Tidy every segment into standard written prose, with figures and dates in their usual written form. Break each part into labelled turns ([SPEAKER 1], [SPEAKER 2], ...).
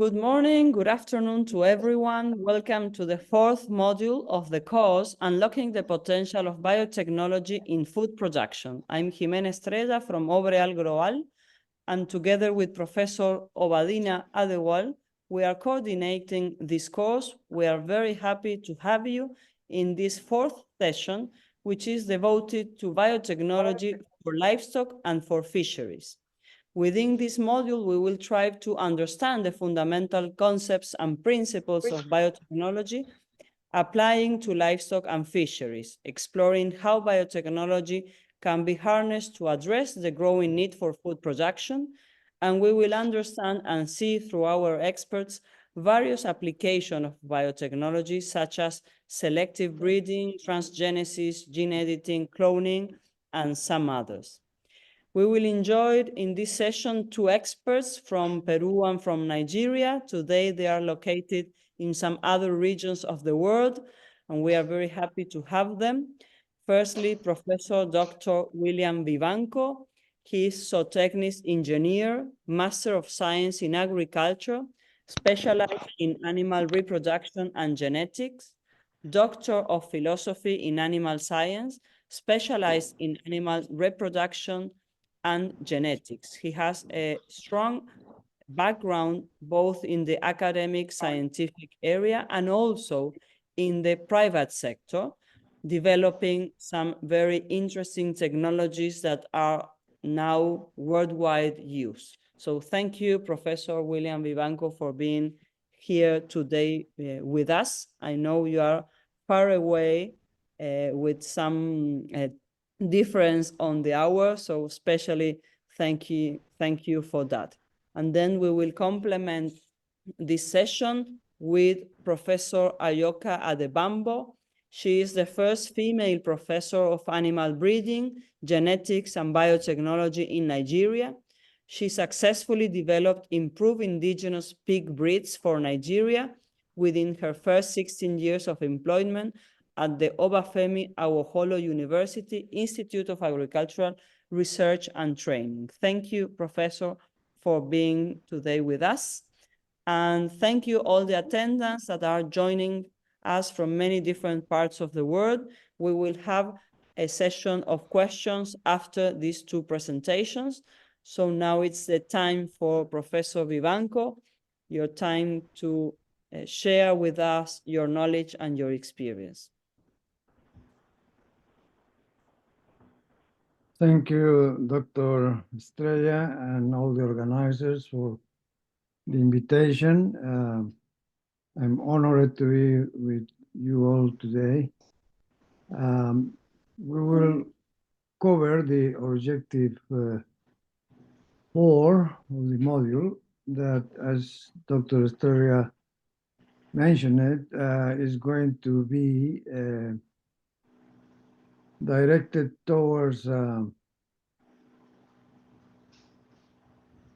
[SPEAKER 1] Good morning, good afternoon to everyone. Welcome to the fourth module of the course, Unlocking the Potential of Biotechnology in Food Production. I'm Jimena Estrella from Obreal Global, and together with Professor Obadina Adewal, we are coordinating this course. We are very happy to have you in this fourth session, which is devoted to biotechnology for livestock and for fisheries. Within this module, we will try to understand the fundamental concepts and principles of biotechnology applying to livestock and fisheries, exploring how biotechnology can be harnessed to address the growing need for food production, and we will understand and see through our experts various applications of biotechnology such as selective breeding, transgenesis, gene editing, cloning, and some others. We will enjoy in this session two experts from Peru and from Nigeria. Today they are located in some other regions of the world, and we are very happy to have them. Firstly, Professor Dr. William Vivanco. He is zootechnist engineer, Master of Science in Agriculture, specialized in animal reproduction and genetics, Doctor of Philosophy in Animal Science, specialized in animal reproduction and genetics. He has a strong background both in the academic scientific area and also in the private sector, developing some very interesting technologies that are now worldwide use. So thank you, Professor William Vivanco, for being here today with us. I know you are far away with some difference on the hour, so especially thank you for that. And then we will complement this session with Professor Ayoka Adebambo. She is the first female professor of animal breeding, genetics, and biotechnology in Nigeria. She successfully developed improved indigenous pig breeds for Nigeria within her first 16 years of employment at the Obafemi Awolowo University Institute of Agricultural Research and Training. Thank you, Professor, for being today with us. And thank you all the attendants that are joining us from many different parts of the world. We will have a session of questions after these two presentations. So now it's the time for Professor Vivanco, your time to share with us your knowledge and your experience.
[SPEAKER 2] Thank you, Dr. Estrella, and all the organizers for the invitation. I'm honored to be with you all today. We will cover the objective 4 of the module that, as Dr. Estrella mentioned, is going to be directed towards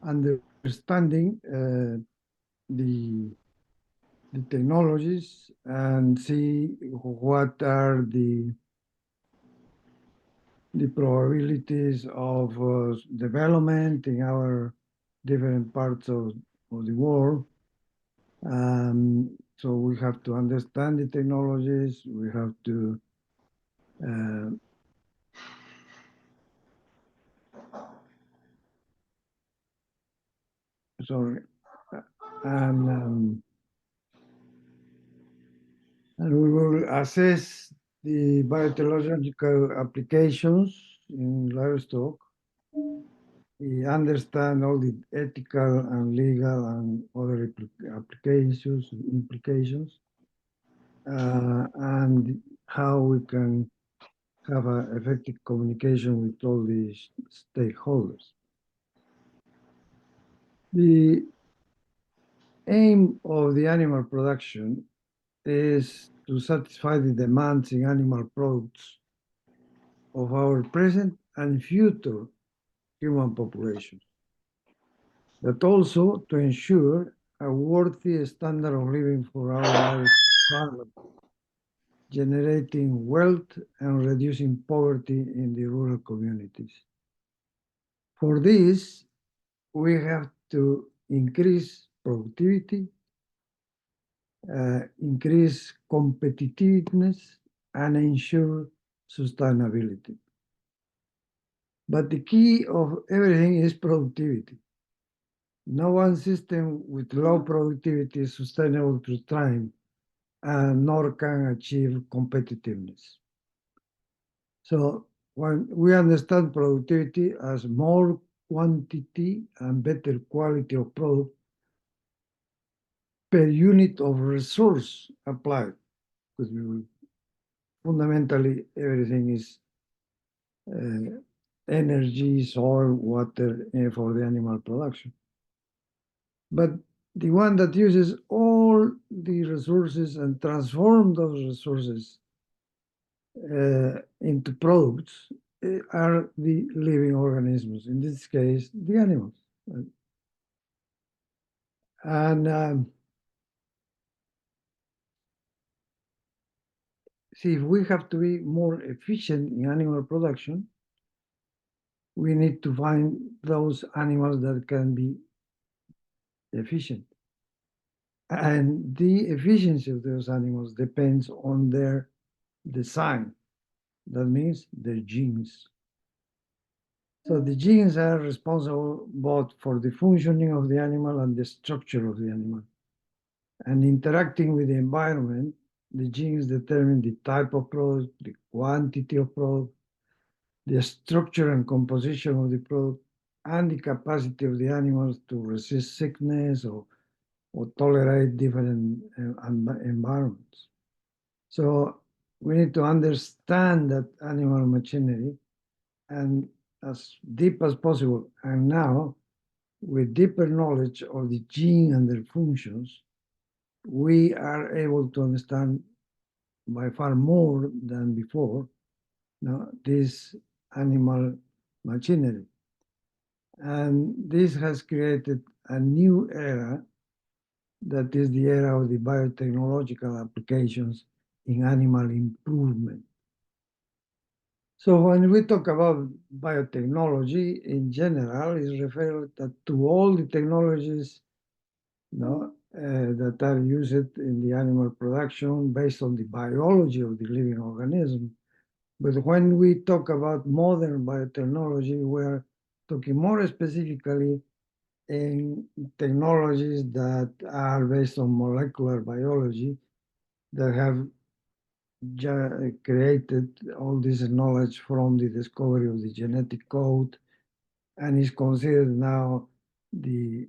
[SPEAKER 2] understanding the technologies and see what are the probabilities of development in our different parts of the world. So we have to understand the technologies, we have to and we will assess the biotechnological applications in livestock. We understand all the ethical and legal and other implications, and how we can have an effective communication with all these stakeholders. The aim of the animal production is to satisfy the demands in animal products of our present and future human populations, but also to ensure a worthy standard of living for our farmers, generating wealth and reducing poverty in the rural communities. For this, we have to increase productivity, increase competitiveness, and ensure sustainability. But the key of everything is productivity. No one system with low productivity is sustainable through time, nor can achieve competitiveness. So when we understand productivity as more quantity and better quality of product per unit of resource applied, because fundamentally everything is energy, soil, water for the animal production. But the one that uses all the resources and transform those resources into products are the living organisms, in this case, the animals. And see, if we have to be more efficient in animal production, we need to find those animals that can be efficient. And the efficiency of those animals depends on their design. That means their genes. So the genes are responsible both for the functioning of the animal and the structure of the animal. And interacting with the environment, the genes determine the type of product, the quantity of product, the structure and composition of the product, and the capacity of the animals to resist sickness or tolerate different environments. So we need to understand that animal machinery and as deep as possible. And now, with deeper knowledge of the gene and their functions, we are able to understand by far more than before this animal machinery. And this has created a new era that is the era of the biotechnological applications in animal improvement. So when we talk about biotechnology in general, is referred to all the technologies that are used in the animal production based on the biology of the living organism. But when we talk about modern biotechnology, we're talking more specifically in technologies that are based on molecular biology that have created all this knowledge from the discovery of the genetic code and is considered now the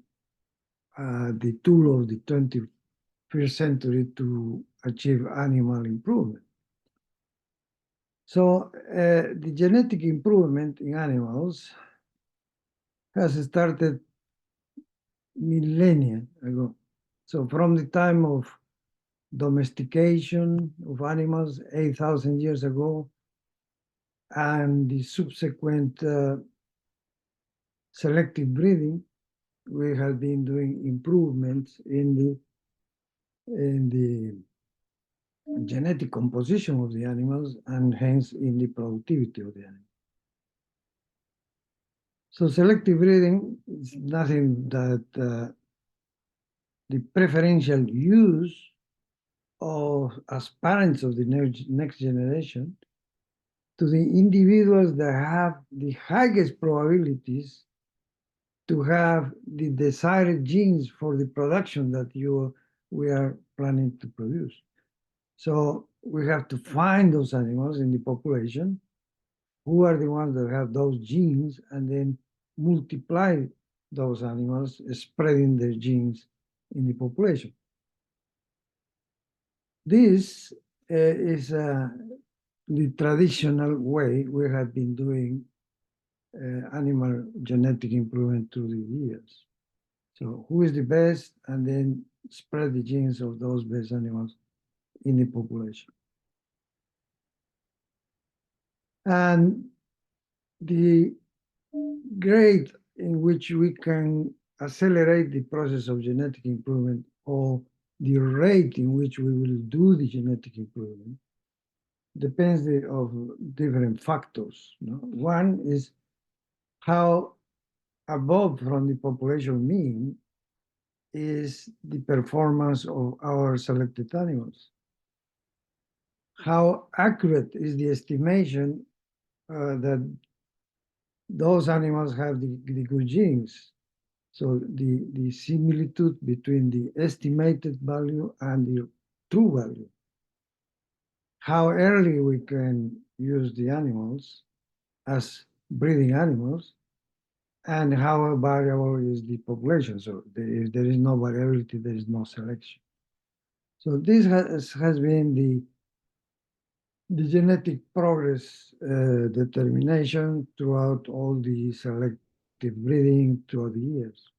[SPEAKER 2] tool of the 21st century to achieve animal improvement. So the genetic improvement in animals has started millennia ago. So from the time of domestication of animals 8,000 years ago and the subsequent selective breeding, we have been doing improvements in the genetic composition of the animals and hence in the productivity of the animals. So selective breeding is nothing that the preferential use of as parents of the next generation to the individuals that have the highest probabilities to have the desired genes for the production that we are planning to produce. So we have to find those animals in the population who are the ones that have those genes and then multiply those animals, spreading their genes in the population. This is the traditional way we have been doing animal genetic improvement through the years. So who is the best, and then spread the genes of those best animals in the population. And the grade in which we can accelerate the process of genetic improvement, or the rate in which we will do the genetic improvement, depends of different factors. One is how above from the population mean is the performance of our selected animals. How accurate is the estimation that those animals have the good genes? So the similitude between the estimated value and the true value. How early we can use the animals as breeding animals, and how variable is the population. So if there is no variability, there is no selection. So this has been the genetic progress determination throughout all the selective breeding throughout the years.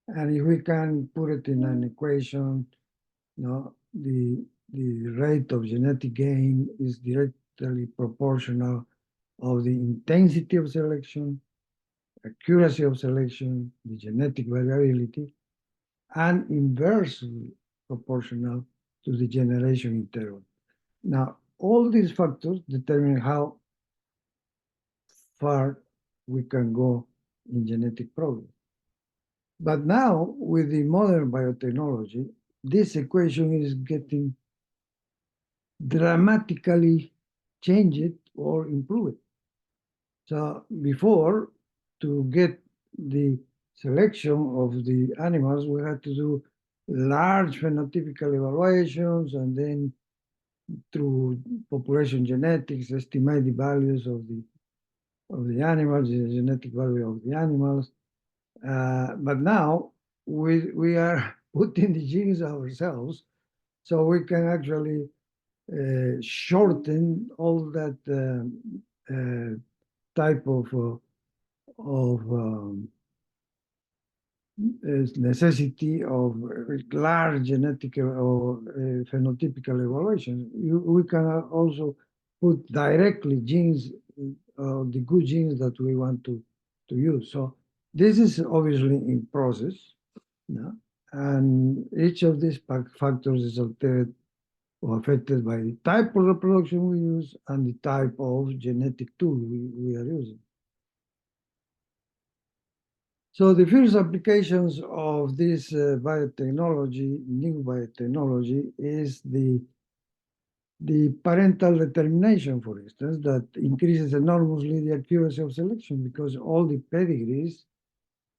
[SPEAKER 2] And if we can put it in an equation, the rate of genetic gain is directly proportional of the intensity of selection, accuracy of selection, the genetic variability, and inversely proportional to the generation interval. Now, all these factors determine how far we can go in genetic progress. But now, with the modern biotechnology, this equation is getting dramatically changed or improved. So before, to get the selection of the animals, we had to do large phenotypical evaluations, and then through population genetics, estimate the values of the animals, the genetic value of the animals. But now we are putting the genes ourselves, so we can actually shorten all that type of necessity of large genetic or phenotypical evaluation. We can also put directly genes, the good genes that we want to use. So this is obviously in process, and each of these factors is altered or affected by the type of reproduction we use and the type of genetic tool we are using. So the first applications of this biotechnology, new biotechnology, is the parental determination, for instance, that increases enormously the accuracy of selection because all the pedigrees,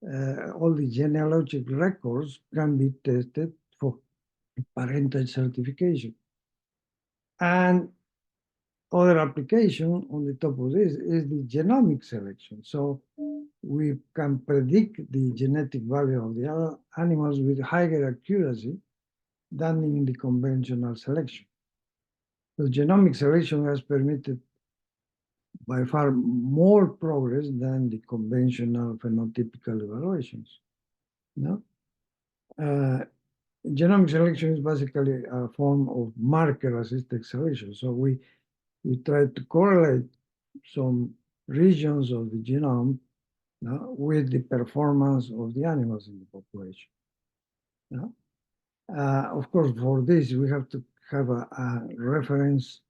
[SPEAKER 2] all the genealogic records can be tested for parental certification. And other application on the top of this is the genomic selection. So we can predict the genetic value of the animals with higher accuracy than in the conventional selection. The genomic selection has permitted by far more progress than the conventional phenotypical evaluations. No? Genomic selection is basically a form of marker-assisted selection. So we try to correlate some regions of the genome with the performance of the animals in the population. Of course, for this, we have to have a reference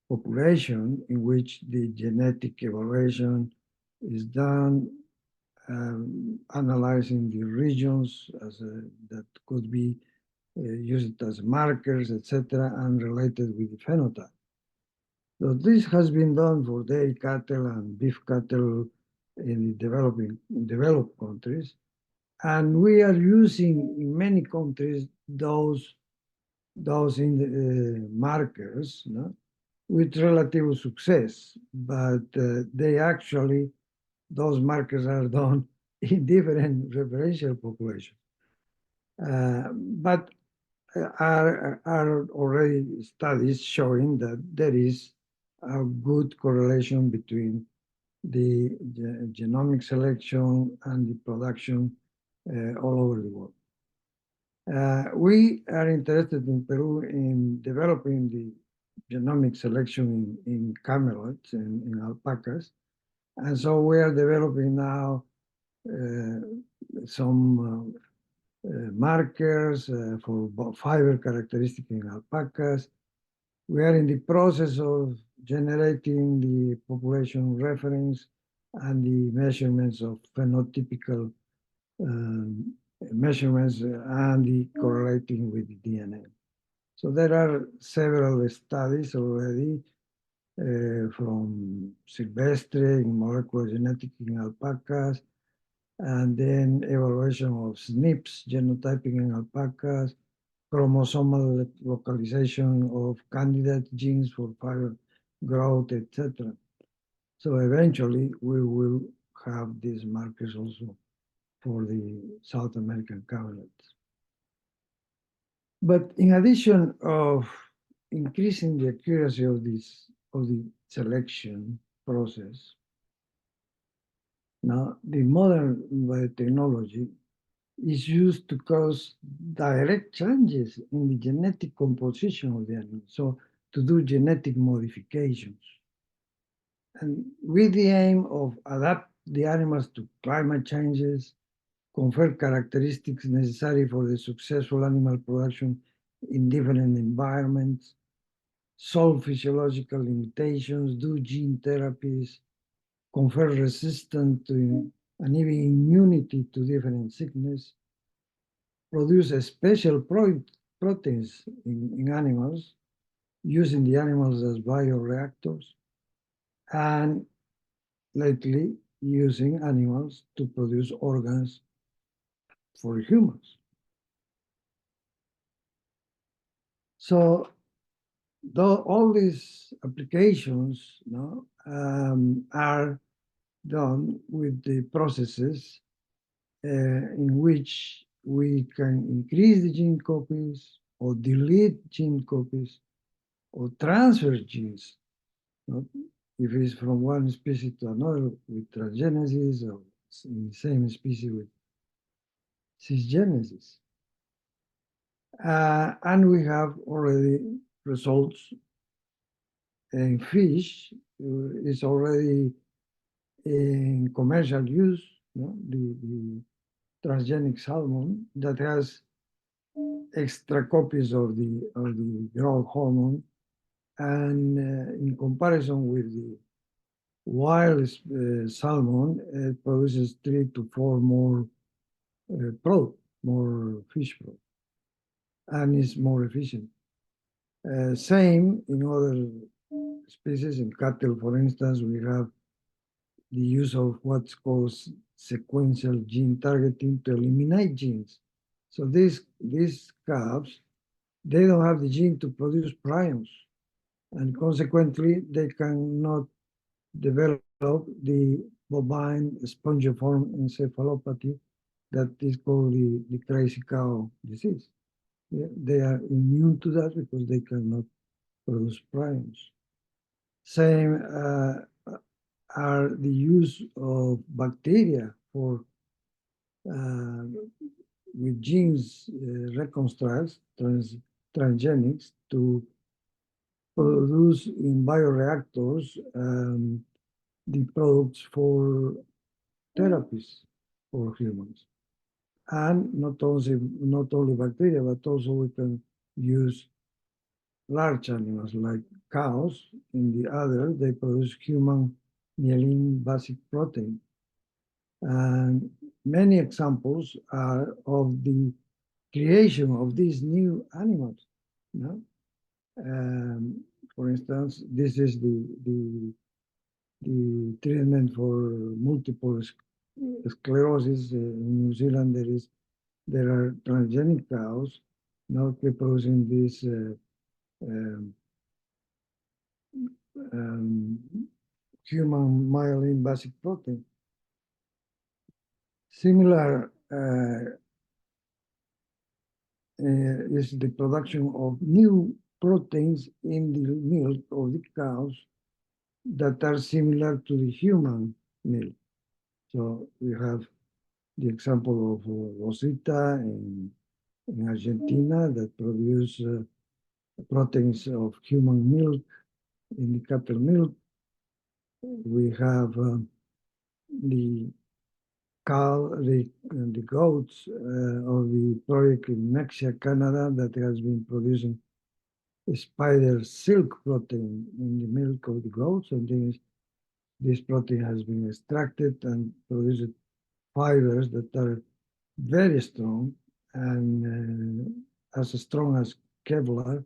[SPEAKER 2] population in which the genetic evaluation is done, analyzing the regions that could be used as markers, etc., and related with the phenotype. So this has been done for dairy cattle and beef cattle in the developed countries, and we are using in many countries those in the markers with relative success, but those markers are done in different referential populations. But are already studies showing that there is a good correlation between the genomic selection and the production all over the world. We are interested in Peru in developing the genomic selection in camelots and in alpacas. And so we are developing now some markers for fiber characteristic in alpacas. We are in the process of generating the population reference and the measurements of phenotypical measurements and the correlating with the DNA. So there are several studies already from Silvestre in molecular genetics in alpacas, and then evaluation of SNPs, genotyping in alpacas, chromosomal localization of candidate genes for fiber growth, etc. So eventually we will have these markers also for the South American camelets. But in addition of increasing the accuracy of the selection process, now the modern biotechnology is used to cause direct changes in the genetic composition of the animal, so to do genetic modifications. And with the aim of adapt the animals to climate changes, confer characteristics necessary for the successful animal production in different environments, solve physiological limitations, do gene therapies, confer resistance to and even immunity to different sickness, produce a special proteins in animals, using the animals as bioreactors, and lately using animals to produce organs for humans. So all these applications are done with the processes in which we can increase the gene copies or delete gene copies or transfer genes, if it's from one species to another with transgenesis or in the same species with cisgenesis. And we have already results in fish. Is already in commercial use, the transgenic salmon that has extra copies of the growth hormone, and in comparison with the wild salmon, it produces 3 to 4 more more fish product, and is more efficient. Same in other species. In cattle, for instance, we have the use of what's called sequential gene targeting to eliminate genes. So these calves, they don't have the gene to produce prions, and consequently, they cannot develop the bovine spongiform encephalopathy that is called the crazy cow disease. They are immune to that because they cannot produce prions. Same are the use of bacteria for with genes reconstructs transgenics to produce in bioreactors the products for therapies for humans. And not only bacteria, but also we can use large animals like cows. In the other, they produce human myelin basic protein. And many examples are of the creation of these new animals. For instance, this is the treatment for multiple sclerosis. In New Zealand, there are transgenic cows now producing this um, human myelin basic protein. Similar is the production of new proteins in the milk of the cows that are similar to the human milk. So we have the example of Rosita in Argentina that produce proteins of human milk in the cattle milk. We have the goats of the project in Mexico, Canada, that has been producing spider silk protein in the milk of the goats, and this protein has been extracted and produced fibers that are very strong and as strong as Kevlar,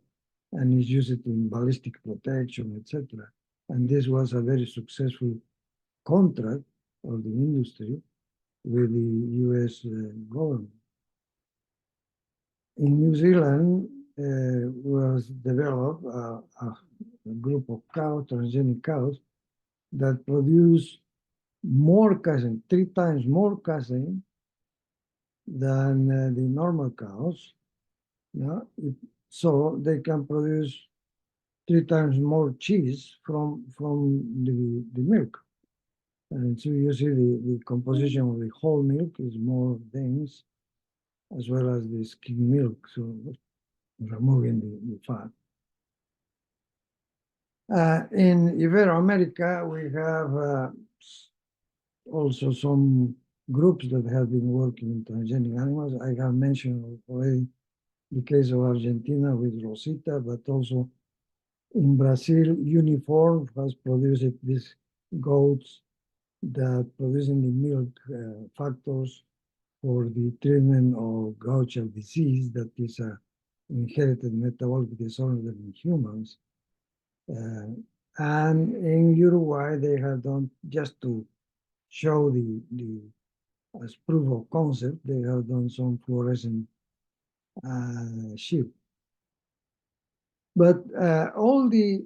[SPEAKER 2] and is used in ballistic protection, etc. And this was a very successful contract of the industry with the US government. In New Zealand was developed a group of cows, transgenic cows, that produce more casein, 3 times more casein than the normal cows. Yeah? So they can produce 3 times more cheese from the milk. And so you see the composition of the whole milk is more dense, as well as the skim milk, so removing the fat. In Iberoamerica, we have also some groups that have been working in transgenic animals. I have mentioned already the case of Argentina with Rosita, but also in Brazil, Uniform has produced these goats that producing the milk factors for the treatment of gaucher disease, that is an inherited metabolic disorder in humans. And in Uruguay, they have done, just to show as proof of concept, they have done some fluorescent sheep. But all the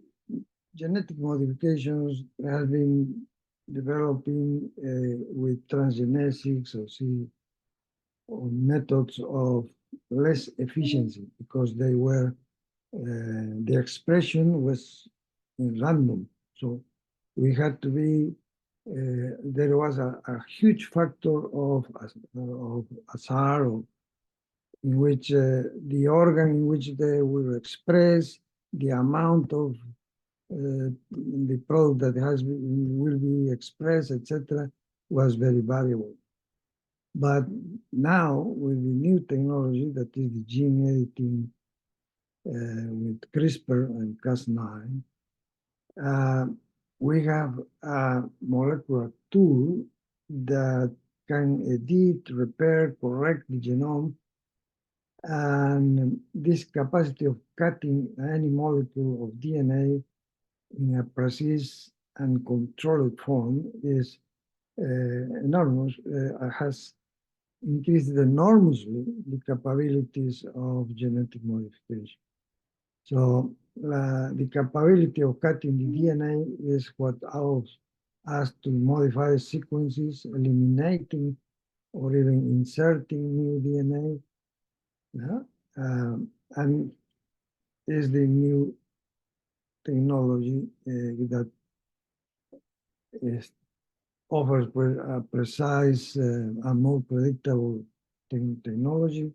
[SPEAKER 2] genetic modifications have been developing with transgenetics or methods of less efficiency, because they were the expression was random. So we had to be, there was a huge factor of azar, in which the organ in which they were expressed, the amount of the product that will be expressed, etc., was very variable. But now, with the new technology, that is the gene editing with CRISPR and Cas9, we have a molecular tool that can edit, repair, correct the genome. And this capacity of cutting any molecule of DNA in a precise and controlled form is enormous, has increased enormously the capabilities of genetic modification. So the capability of cutting the DNA is what allows us to modify sequences, eliminating or even inserting new DNA. Yeah? And is the new technology that offers a precise and more predictable technology.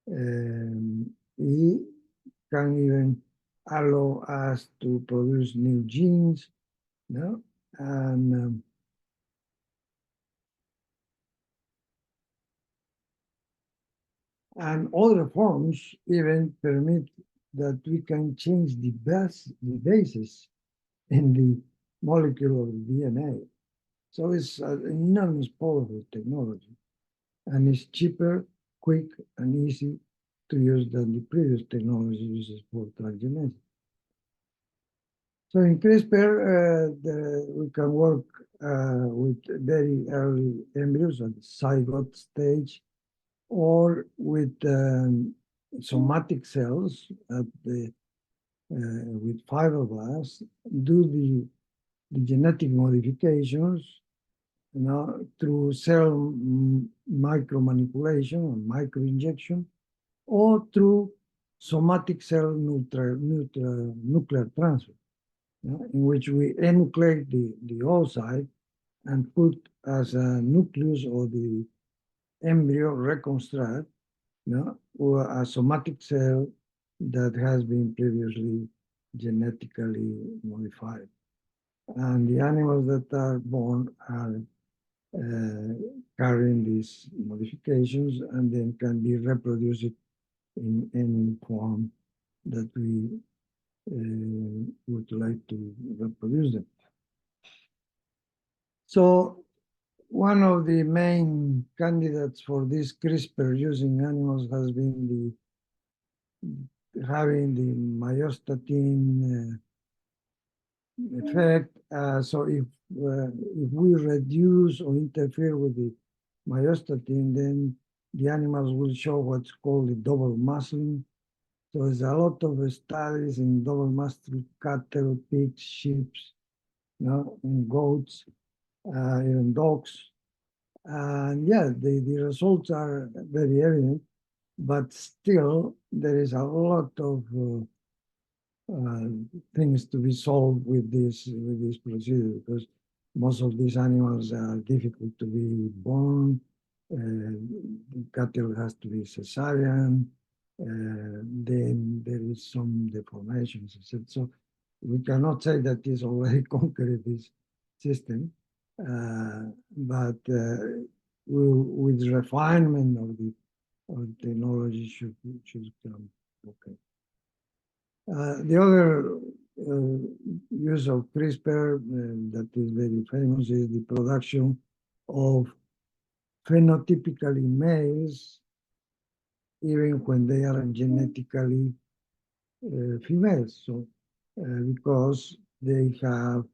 [SPEAKER 2] It can even allow us to produce new genes, no? And other forms even permit that we can change the bases in the molecule of DNA. So it's an enormous powerful technology, and it's cheaper, quick, and easy to use than the previous technology uses for transgenetics. So in CRISPR, we can work with very early embryos at the zygote stage, or with somatic cells at with fibroblasts, do the genetic modifications, through cell micromanipulation or microinjection, or through somatic cell nuclear transfer, in which we enucleate the oocyte and put as a nucleus or the embryo reconstruct, or a somatic cell that has been previously genetically modified. And the animals that are born are carrying these modifications and then can be reproduced in any form that we would like to reproduce them. So one of the main candidates for this CRISPR using animals has been having the myostatin effect. So if we reduce or interfere with the myostatin, then the animals will show what's called the double muscling. So there's a lot of studies in double muscle cattle, pigs, sheep, and goats, even dogs. And yeah, the results are very evident, but still there is a lot of things to be solved with this procedure, because most of these animals are difficult to be born. Cattle has to be cesarean. Then there is some deformations, etc. So we cannot say that this already conquered this system, but with refinement of the technology should come. Okay. The other use of CRISPR that is very famous is the production of phenotypically males, even when they are genetically females. So, because they have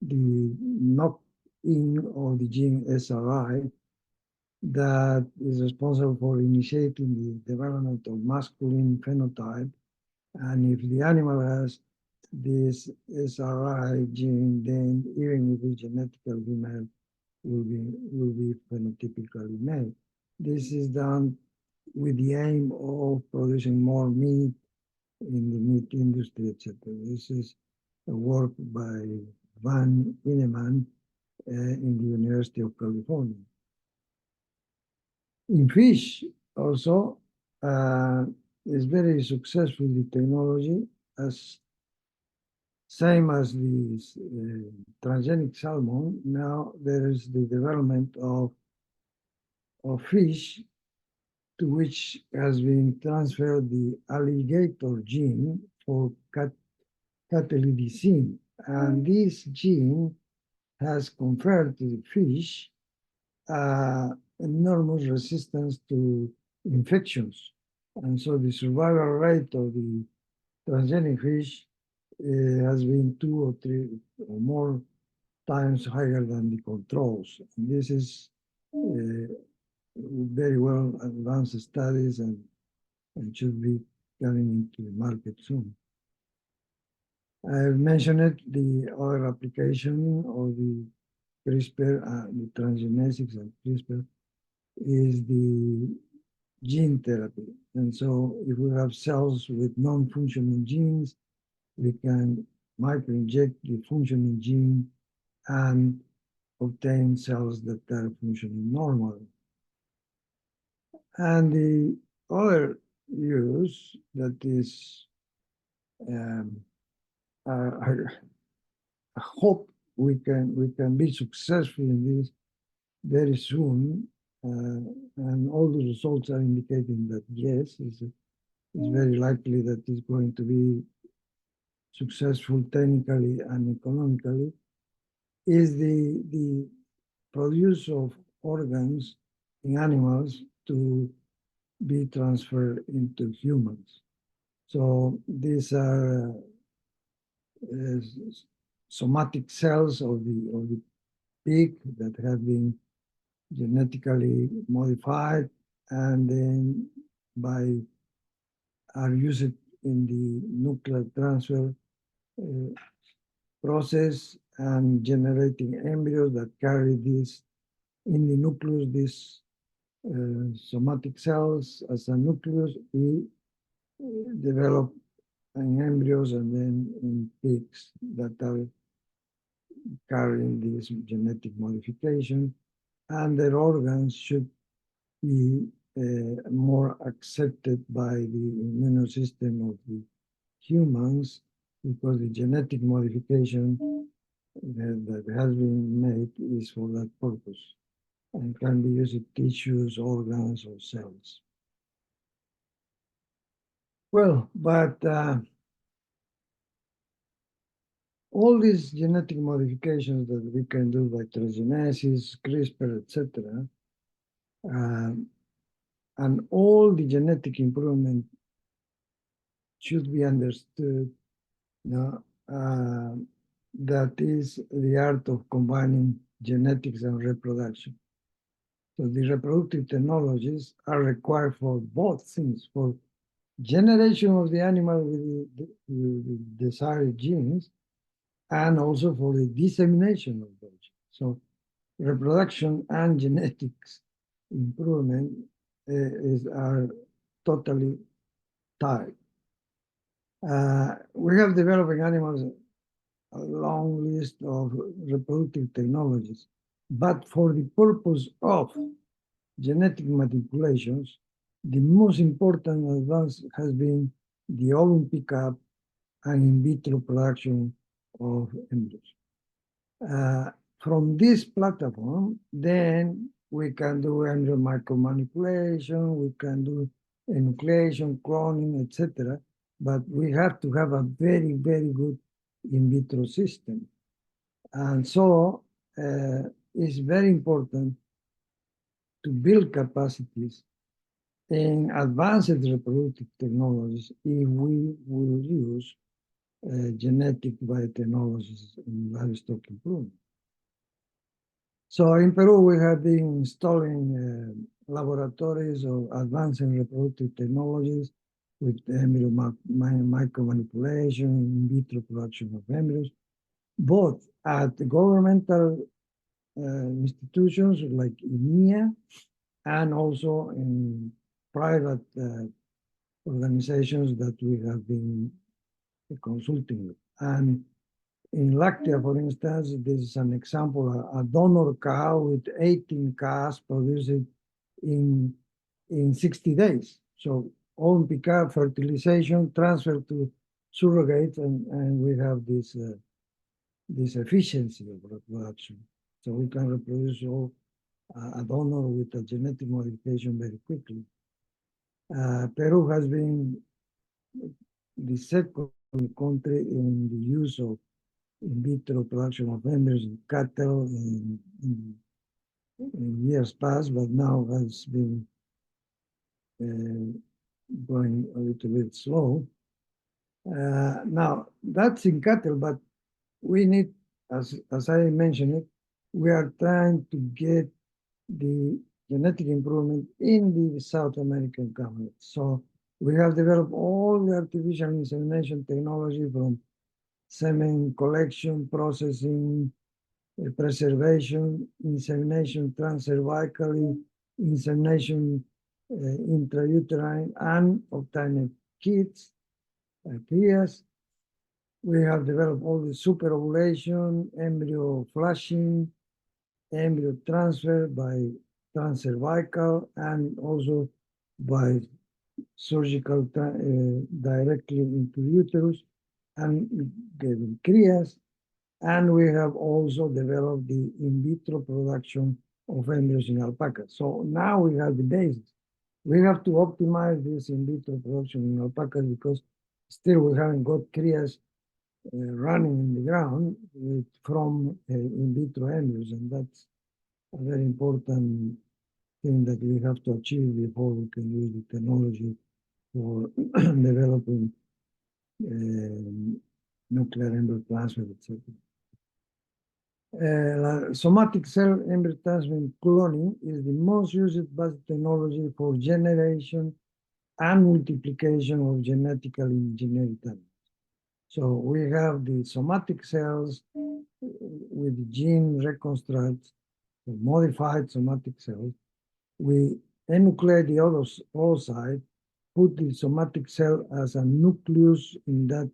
[SPEAKER 2] the knock-in of the gene SRI that is responsible for initiating the development of masculine phenotype. And if the animal has this SRI gene, then even if it's genetically female, will be phenotypically male. This is done with the aim of producing more meat in the meat industry, etc. This is a work by Van Ineman in the University of California. In fish, also, is very successful, the technology, as same as the transgenic salmon. Now there is the development of fish to which has been transferred the alligator gene for catellidicin. And this gene has conferred to the fish enormous resistance to infections. And so the survival rate of the transgenic fish has been 2 or 3 or more times higher than the controls. And this is very well advanced studies and should be coming into the market soon. I mentioned it, the other application of the CRISPR, the transgenetics and CRISPR, is the gene therapy. And so if we have cells with non-functioning genes, we can microinject the functioning gene and obtain cells that are functioning normally. And the other use that is, I hope we can be successful in this very soon, and all the results are indicating that yes, it's very likely that it's going to be successful technically and economically, is the produce of organs in animals to be transferred into humans. So these are somatic cells of the pig that have been genetically modified and then are used in the nuclear transfer process and generating embryos that carry this in the nucleus, these somatic cells as a nucleus. We develop in embryos and then in pigs that are carrying this genetic modification, and their organs should be more accepted by the immune system of the humans, because the genetic modification that has been made is for that purpose and can be used in tissues, organs, or cells. Well, but all these genetic modifications that we can do by transgenesis, CRISPR, etc., and all the genetic improvement should be understood, that is the art of combining genetics and reproduction. So the reproductive technologies are required for both things, for generation of the animal with the desired genes, and also for the dissemination of those genes. So reproduction and genetics improvement are totally tied. We have developing animals a long list of reproductive technologies, but for the purpose of genetic manipulations, the most important advance has been the ovum pickup and in vitro production of embryos. From this platform, then we can do embryo micromanipulation, we can do enucleation, cloning, etc. But we have to have a very, very good in vitro system. And so it's very important to build capacities in advanced reproductive technologies if we will use genetic biotechnologies in livestock improvement. So in Peru, we have been installing laboratories of advancing reproductive technologies with embryo micromanipulation, in vitro production of embryos, both at governmental institutions like INEA and also in private organizations that we have been consulting with. And in Lactia, for instance, this is an example, a donor cow with 18 calves produced in 60 days. So ovum pickup, fertilization, transfer to surrogate, and we have this efficiency of reproduction. So we can reproduce a donor with a genetic modification very quickly. Peru has been the second country in the use of in vitro production of embryos in cattle in years past, but now has been going a little bit slow. Now, that's in cattle, but we need, as I mentioned it, we are trying to get the genetic improvement in the South American camels. So we have developed all the artificial insemination technology from semen collection, processing, preservation, insemination transcervically, insemination intrauterine, and obtained kits, crias. We have developed all the superovulation, embryo flushing, embryo transfer by transcervical, and also by surgical directly into uterus, and getting crias. And we have also developed the in vitro production of embryos in alpacas. So now we have the basis. We have to optimize this in vitro production in alpacas because still we haven't got crias running in the ground from in vitro embryos, and that's a very important thing that we have to achieve before we can use the technology for developing nuclear embryo transfer, etc. Somatic cell embryo transfer cloning is the most used biotechnology for generation and multiplication of genetically engineered animals. So we have the somatic cells with gene reconstructs, modified somatic cells. We enucleate the oocyte, put the somatic cell as a nucleus in that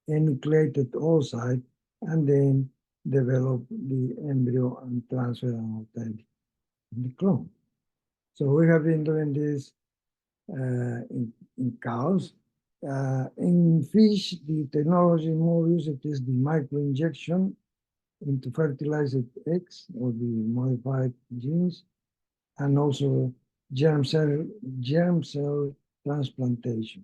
[SPEAKER 2] enucleated oocyte, and then develop the embryo and transfer and obtain the clone. So we have been doing this in cows. In fish, the technology more used is the microinjection into fertilized eggs or the modified genes, and also germ cell transplantation.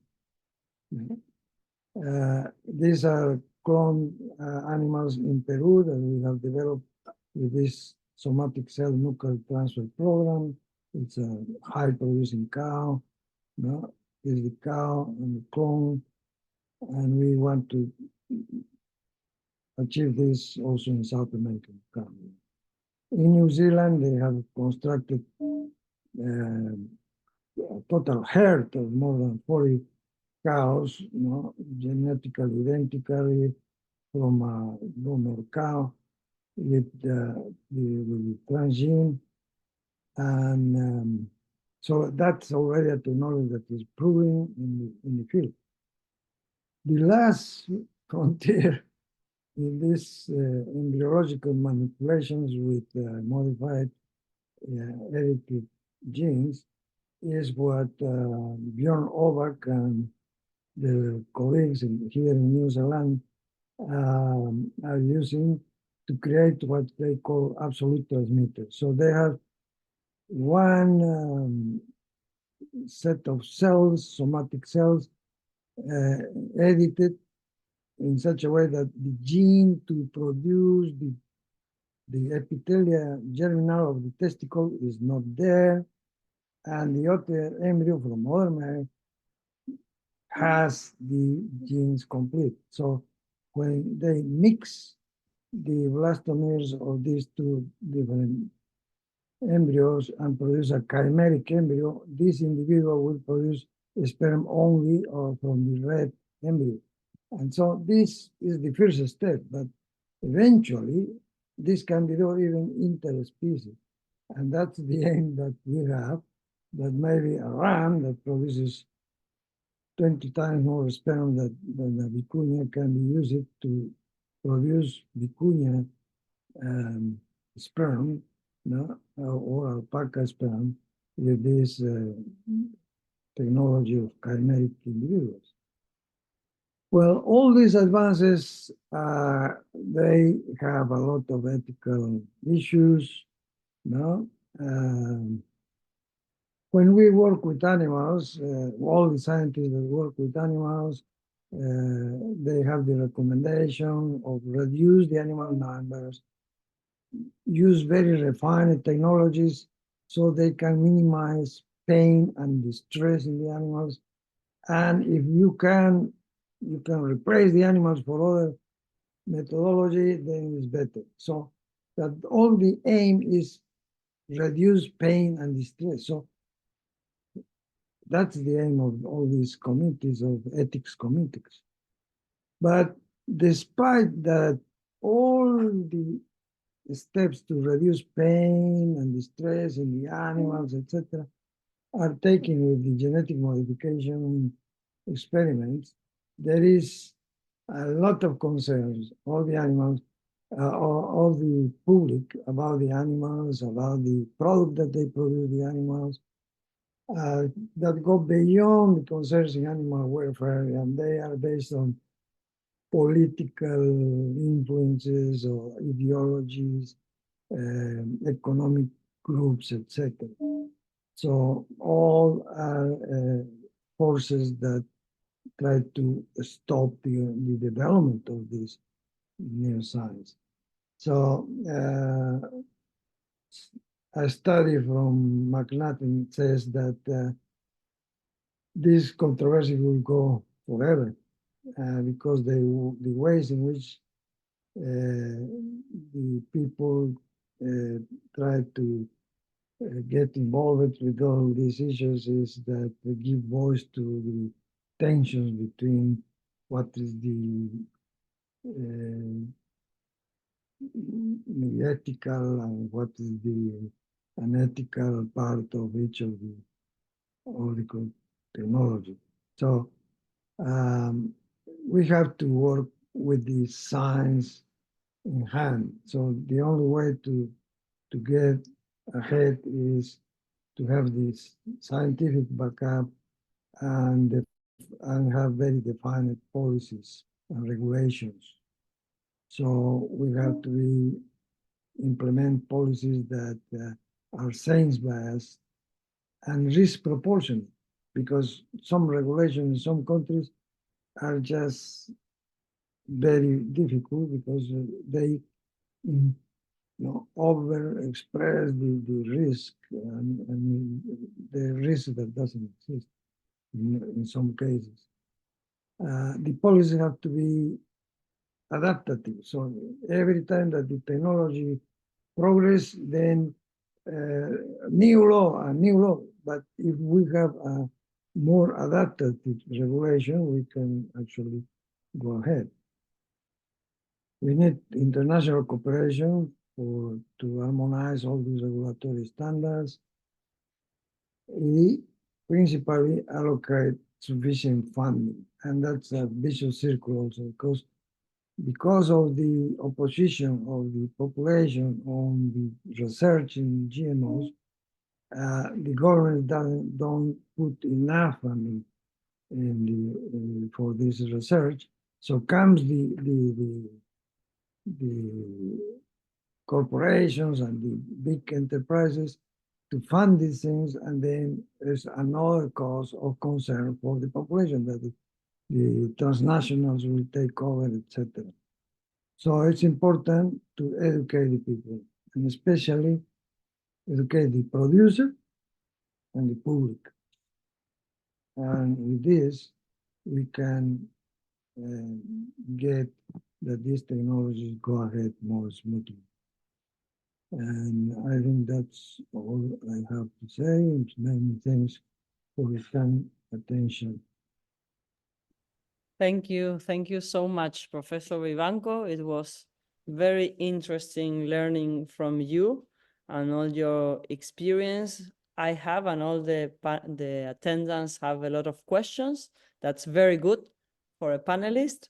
[SPEAKER 2] These are clone animals in Peru that we have developed with this somatic cell nuclear transfer program. It's a high producing cow, no? Is the cow and the clone, and we want to achieve this also in South America. In New Zealand, they have constructed a total herd of more than 40 cows, genetically identically from a donor cow with the transgene. And so that's already a technology that is proven in the field. The last frontier in this embryological manipulations with modified edited genes is what Bjorn Ovak and the colleagues here in New Zealand are using to create what they call absolute transmitters. So they have one set of cells, somatic cells, edited in such a way that the gene to produce the epithelia germinal of the testicle is not there, and the other embryo from other male has the genes complete. So when they mix the blastomeres of these two different embryos and produce a chimeric embryo, this individual will produce sperm only or from the red embryo. And so this is the first step, but eventually this can be done even interspecies. And that's the aim that we have, that maybe a ram that produces 20 times more sperm than a vicuña can be used to produce vicuña sperm, or alpaca sperm with this technology of chimeric individuals. Well, all these advances, they have a lot of ethical issues, when we work with animals, all the scientists that work with animals, they have the recommendation of reduce the animal numbers, use very refined technologies so they can minimize pain and distress in the animals. And if you can replace the animals for other methodology, then it's better. So that all the aim is reduce pain and distress. So that's the aim of all these committees, of ethics committees. But despite that, all the steps to reduce pain and distress in the animals, etc., are taken with the genetic modification experiments. There is a lot of concerns, all the animals, all the public about the animals, about the product that they produce, the animals, that go beyond the concerns in animal welfare, and they are based on political influences or ideologies, economic groups, etc. So all are forces that try to stop the development of this neuroscience. So a study from McNaughton says that this controversy will go forever because the ways in which the people try to get involved with all these issues is that they give voice to the tensions between what is the ethical and what is the unethical part of each of the technology. So we have to work with the science in hand. So the only way to get ahead is to have this scientific backup and have very defined policies and regulations. So we have to implement policies that are science-based and risk proportionate, because some regulations in some countries are just very difficult because they overexpress the risk and the risk that doesn't exist in some cases. The policies have to be adaptative. So every time that the technology progress, then new law. But if we have a more adaptive regulation, we can actually go ahead. We need international cooperation to harmonize all these regulatory standards. We principally allocate sufficient funding, and that's a vicious circle also, because of the opposition of the population on the research in GMOs, the government don't put enough funding for this research. So comes the corporations and the big enterprises to fund these things, and then there's another cause of concern for the population that the transnationals will take over, etc. So it's important to educate the people, and especially educate the producer and the public. And with this, we can get that these technologies go ahead more smoothly. And I think that's all I have to say. And many thanks for your kind attention.
[SPEAKER 1] Thank you. Thank you so much, Professor Vivanco. It was very interesting learning from you and all your experience. I have, and all the attendants have a lot of questions. That's very good for a panelist.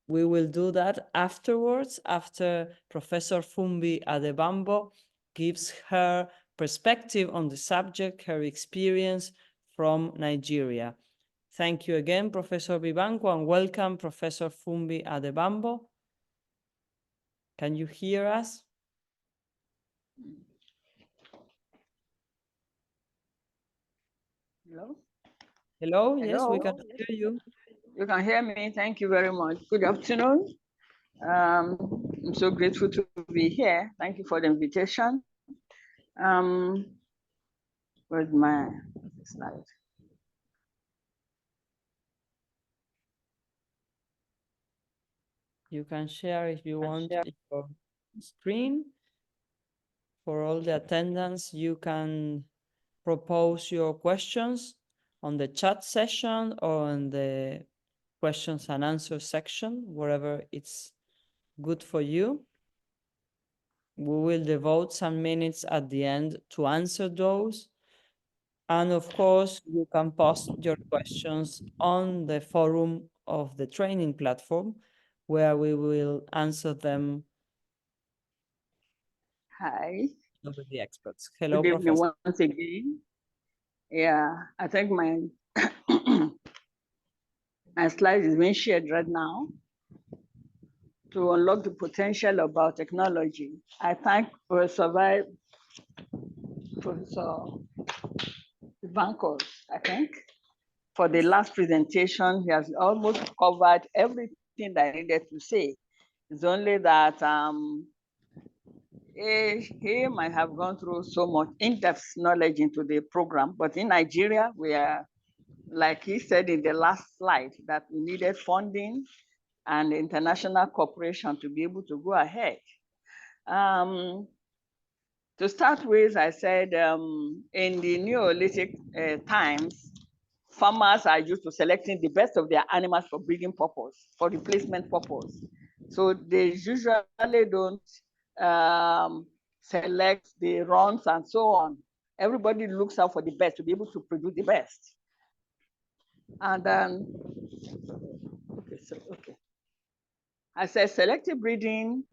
[SPEAKER 1] We will do that afterwards, after Professor Fumbi Adebambo gives her perspective on the subject, her experience from Nigeria. Thank you again, Professor Vivanco, and welcome, Professor Fumbi Adebambo. Can you hear us?
[SPEAKER 3] Hello?
[SPEAKER 1] Hello, yes, we can hear you.
[SPEAKER 3] You can hear me. Thank you very much. Good afternoon. I'm so grateful to be here. Thank you for the invitation. Where's my slide?
[SPEAKER 1] You can share if you want your screen. For all the attendants, you can propose your questions on the chat session or in the questions and answers section, wherever it's good for you. We will devote some minutes at the end to answer those. And of course, you can post your questions on the forum of the training platform, where we will answer them.
[SPEAKER 3] Hi.
[SPEAKER 1] With the experts. Hello,
[SPEAKER 3] Good evening
[SPEAKER 1] Professor.
[SPEAKER 3] once again. Yeah, I think my my slide is being shared right now to unlock the potential of biotechnology. I thank Professor Vivanco, I think, for the last presentation. He has almost covered everything that I needed to say. It's only that he might have gone through so much in-depth knowledge into the program, but in Nigeria, we are, like he said in the last slide, that we needed funding and international cooperation to be able to go ahead. To start with, I said in the Neolithic times, farmers are used to selecting the best of their animals for breeding purpose, for replacement purpose. So they usually don't select the runs and so on. Everybody looks out for the best to be able to produce the best. And then, okay. I said selective breeding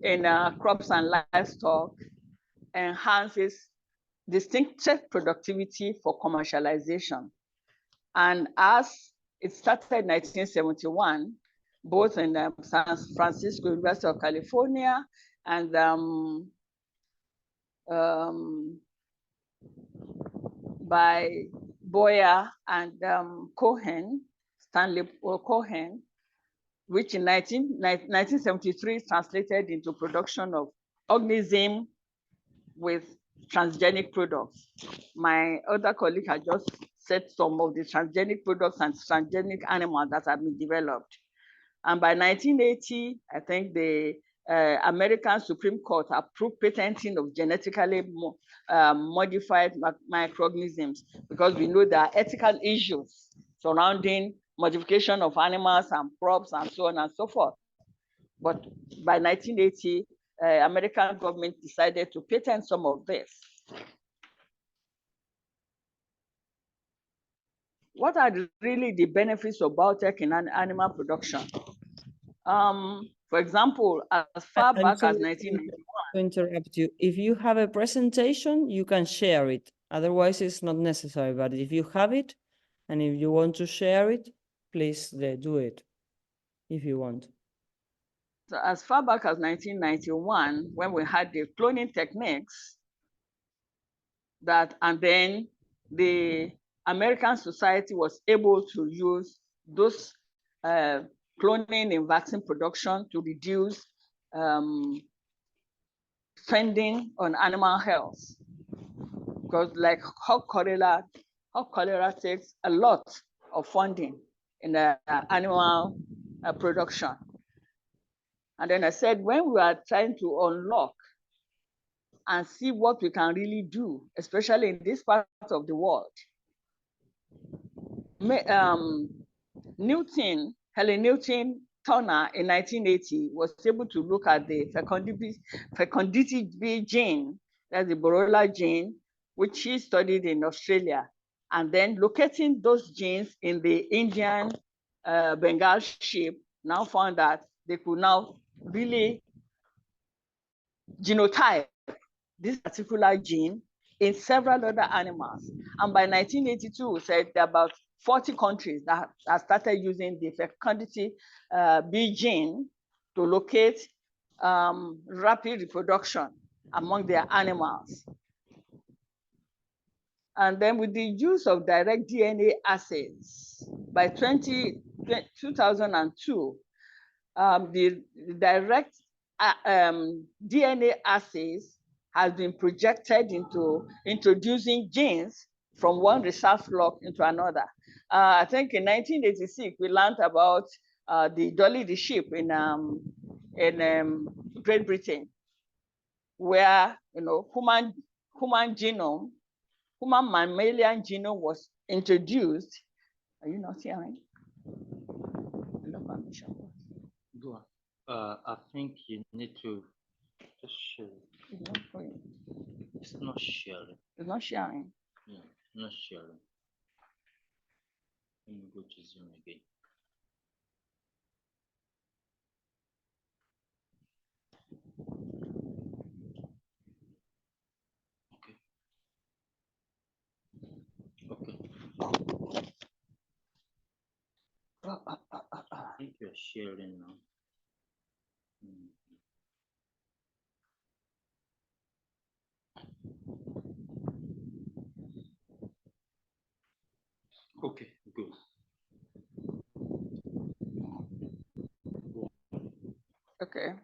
[SPEAKER 3] in crops and livestock enhances distinctive productivity for commercialization. And as it started in 1971, both in San Francisco, University of California, and by Boyer and Cohen, Stanley Cohen, which in 1973 translated into production of organism with transgenic products. My other colleague had just said some of the transgenic products and transgenic animals that have been developed. And by 1980, I think the American Supreme Court approved patenting of genetically modified microorganisms, because we know there are ethical issues surrounding modification of animals and crops and so on and so forth. But by 1980, American government decided to patent some of this. What are really the benefits of biotech in animal production? For example, as far back as 1991.
[SPEAKER 1] To interrupt you, if you have a presentation, you can share it. Otherwise, it's not necessary. But if you have it, and if you want to share it, please do it, if you want.
[SPEAKER 3] So as far back as 1991, when we had the cloning techniques, and then the American society was able to use those cloning in vaccine production to reduce spending on animal health. Because like hog cholera takes a lot of funding in the animal production. And then I said, when we are trying to unlock and see what we can really do, especially in this part of the world, Helen Newton Turner in 1980 was able to look at the fecundity B gene, that's the Borrelia gene, which she studied in Australia, and then locating those genes in the Indian Bengal sheep, now found that they could now really genotype this particular gene in several other animals. And by 1982, we said there are about 40 countries that started using the fecundity B gene to locate rapid reproduction among their animals. And then with the use of direct DNA assays, by 2002, the direct DNA assays has been projected into introducing genes from one research block into another. I think in 1986, we learned about the Dolly the sheep in Great Britain, where human mammalian genome was introduced. Are you not hearing? No permission.
[SPEAKER 4] Go on. I think you need to just share it.
[SPEAKER 3] It's not going.
[SPEAKER 4] It's not sharing.
[SPEAKER 3] It's not sharing.
[SPEAKER 4] Yeah, not sharing. Let me go to Zoom again. Okay. Okay. I think you're sharing now. Okay, good.
[SPEAKER 3] Okay,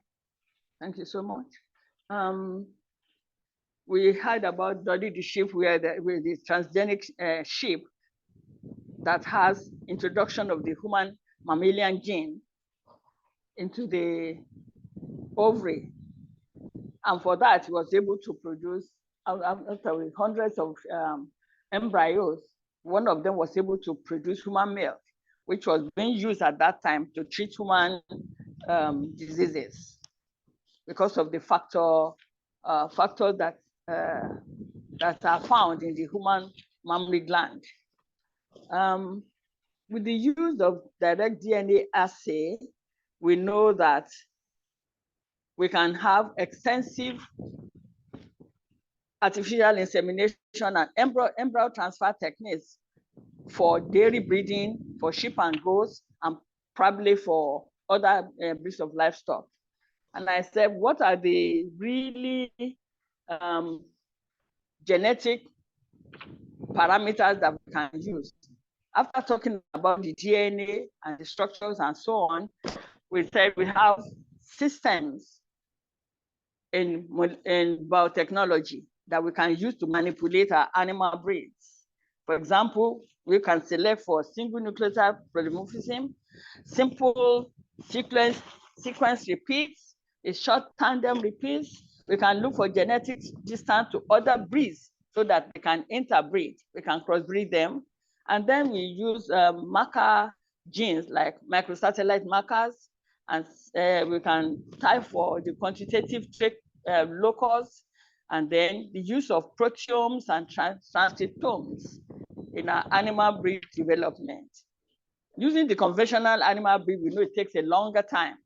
[SPEAKER 3] thank you so much. We heard about Dolly the sheep, with the transgenic sheep that has introduction of the human mammalian gene into the ovary. And for that, he was able to produce, after hundreds of embryos, one of them was able to produce human milk, which was being used at that time to treat human diseases because of the factors that are found in the human mammary gland. With the use of direct DNA assay, we know that we can have extensive artificial insemination and embryo transfer techniques for dairy breeding, for sheep and goats, and probably for other breeds of livestock. And I said, what are the really genetic parameters that we can use? After talking about the DNA and the structures and so on, we said we have systems in biotechnology that we can use to manipulate our animal breeds. For example, we can select for single nucleotide polymorphism, simple sequence repeats, a short tandem repeats. We can look for genetic distance to other breeds so that they can interbreed. We can crossbreed them. And then we use marker genes like microsatellite markers, and we can type for the quantitative trait locus, and then the use of proteomes and transcriptomes in our animal breed development. Using the conventional animal breed, we know it takes a longer time.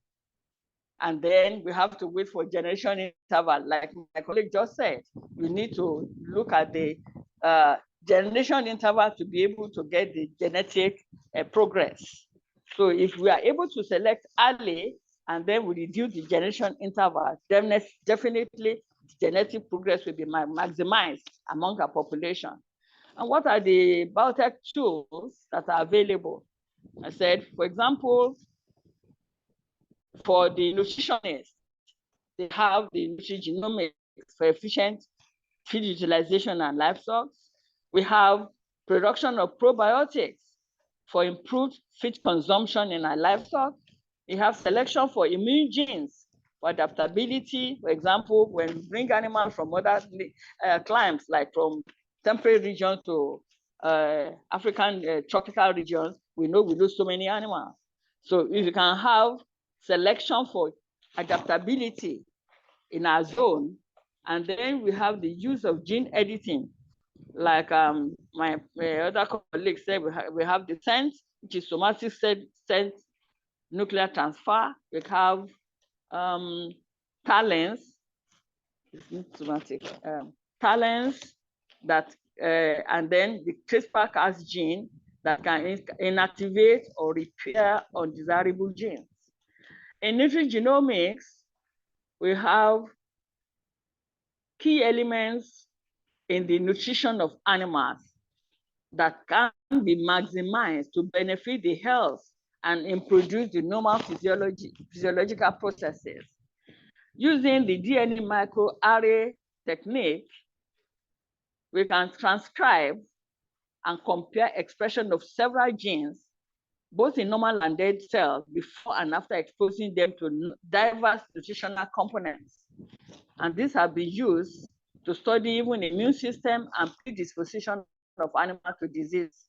[SPEAKER 3] And then we have to wait for generation interval. Like my colleague just said, we need to look at the generation interval to be able to get the genetic progress. So if we are able to select early and then we reduce the generation interval, then definitely genetic progress will be maximized among our population. And what are the biotech tools that are available? I said, for example, for the nutritionists, they have the nutrigenomics for efficient feed utilization and livestock. We have production of probiotics for improved feed consumption in our livestock. We have selection for immune genes for adaptability. For example, when we bring animals from other climes, like from temperate regions to African tropical regions, we know we lose so many animals. So if you can have selection for adaptability in our zone, and then we have the use of gene editing, like my other colleague said, we have the sense, which is somatic sense nuclear transfer. We have talents, it's not somatic, talents that, and then the CRISPR-Cas gene that can inactivate or repair undesirable genes. In nutrigenomics, we have key elements in the nutrition of animals that can be maximized to benefit the health and produce the normal physiological processes. Using the DNA microarray technique, we can transcribe and compare expression of several genes, both in normal and dead cells, before and after exposing them to diverse nutritional components. And these have been used to study even immune system and predisposition of animals to disease.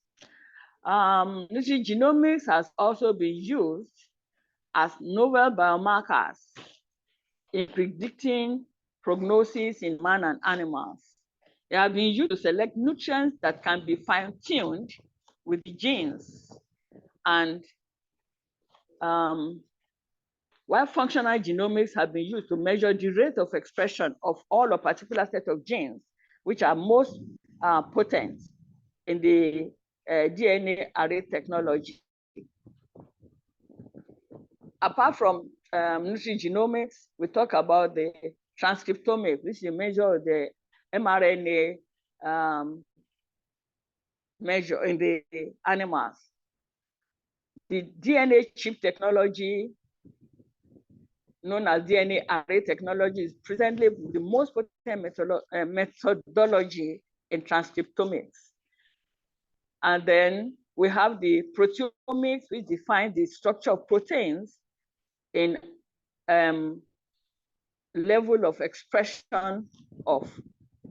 [SPEAKER 3] Nutrigenomics has also been used as novel biomarkers in predicting prognosis in man and animals. They have been used to select nutrients that can be fine-tuned with the genes. And while functional genomics have been used to measure the rate of expression of all a particular set of genes, which are most potent in the DNA array technology. Apart from nutrigenomics, we talk about the transcriptomics, which is a measure of the mRNA measure in the animals. The DNA chip technology, known as DNA array technology, is presently the most potent methodology in transcriptomics. And then we have the proteomics, which defines the structure of proteins in level of expression of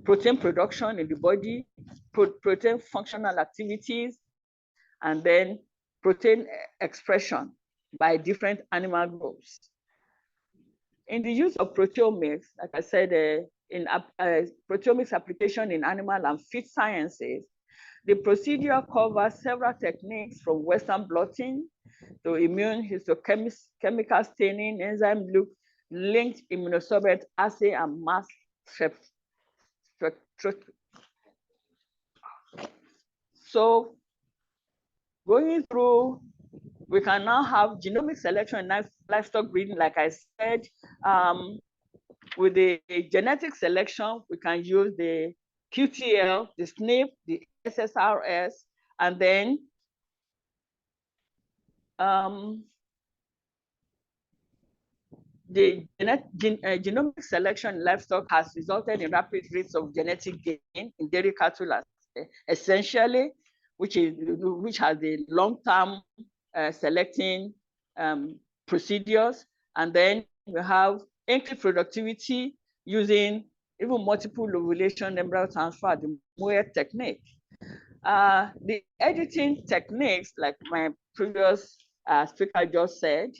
[SPEAKER 3] protein production in the body, protein functional activities, and then protein expression by different animal groups. In the use of proteomics, like I said, in proteomics application in animal and feed sciences, the procedure covers several techniques from Western blotting to immune histochemical staining, enzyme linked immunosorbent assay, and mass spectroscopy. So going through, we can now have genomic selection in livestock breeding, like I said. With the genetic selection, we can use the QTL, the SNP, the SSRS, and then the genomic selection in livestock has resulted in rapid rates of genetic gain in dairy cattle, essentially, which has the long-term selecting procedures, and then we have increased productivity using even multiple ovulation embryo transfer, the Moyer technique. The editing techniques, like my previous speaker just said,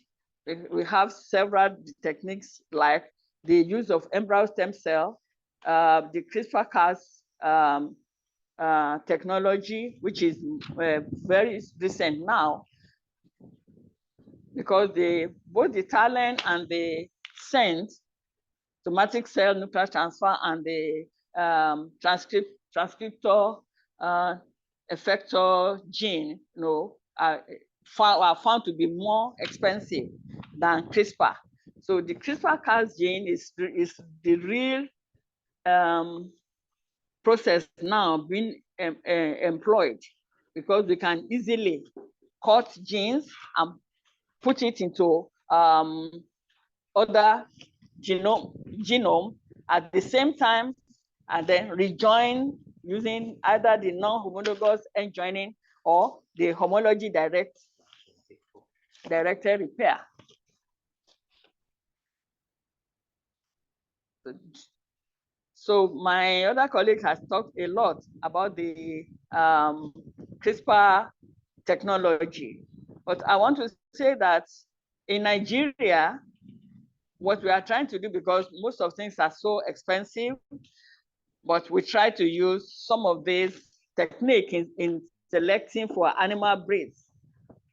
[SPEAKER 3] we have several techniques like the use of embryo stem cell, the CRISPR-Cas technology, which is very recent now, because both the TALEN and the SENS, somatic cell nuclear transfer, and the transcriptor effector gene, are found to be more expensive than CRISPR. So the CRISPR-Cas gene is the real process now being employed, because we can easily cut genes and put it into other genome at the same time, and then rejoin using either the non-homologous end joining or the homology directed repair. So my other colleague has talked a lot about the CRISPR technology, but I want to say that in Nigeria, what we are trying to do, because most of things are so expensive, but we try to use some of these techniques in selecting for animal breeds.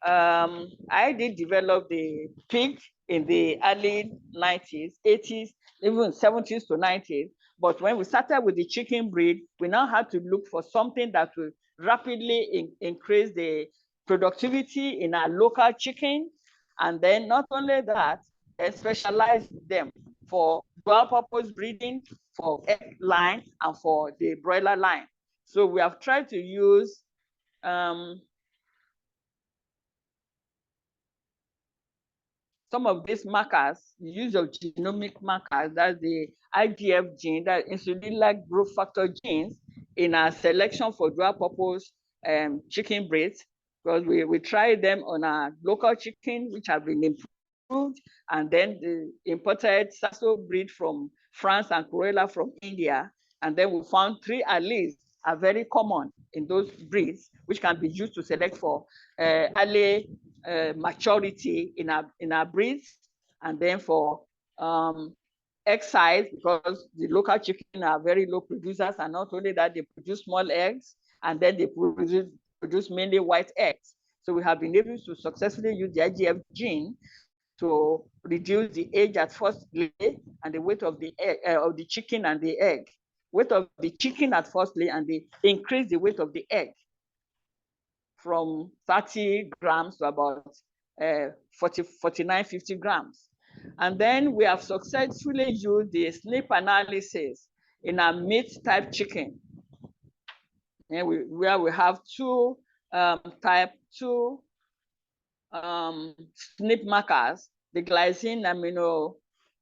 [SPEAKER 3] I did develop the pig in the early 90s, 80s, even 70s to 90s. But when we started with the chicken breed, we now had to look for something that will rapidly increase the productivity in our local chicken. And then not only that, and specialize them for dual purpose breeding, for egg line, and for the broiler line. So we have tried to use some of these markers, the use of genomic markers, that's the IGF gene, that insulin-like growth factor genes, in our selection for dual purpose chicken breeds, because we tried them on our local chicken, which have been improved, and then the imported Sasso breed from France and Corolla from India. And then we found 3 alleles are very common in those breeds, which can be used to select for early maturity in our breeds, and then for egg size, because the local chicken are very low producers, and not only that, they produce small eggs, and then they produce mainly white eggs. So we have been able to successfully use the IGF gene to reduce the age at first lay and the weight of the egg, of the chicken and the egg, weight of the chicken at first lay, and they increase the weight of the egg from 30 grams to about 49, 50 grams. And then we have successfully used the SNP analysis in a meat type chicken, and where we have 2 type 2 SNP markers, the glycine amino,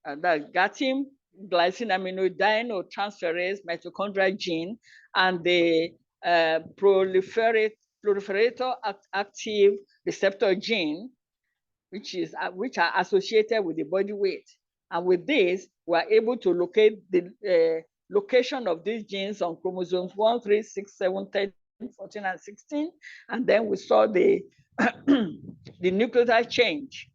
[SPEAKER 3] the GATIM, glycine aminotransferase mitochondrial gene, and the proliferator active receptor gene, which are associated with the body weight. And with this, we are able to locate the location of these genes on chromosomes 1, 3, 6, 7, 10, 14, and 16. And then we saw the the nucleotide change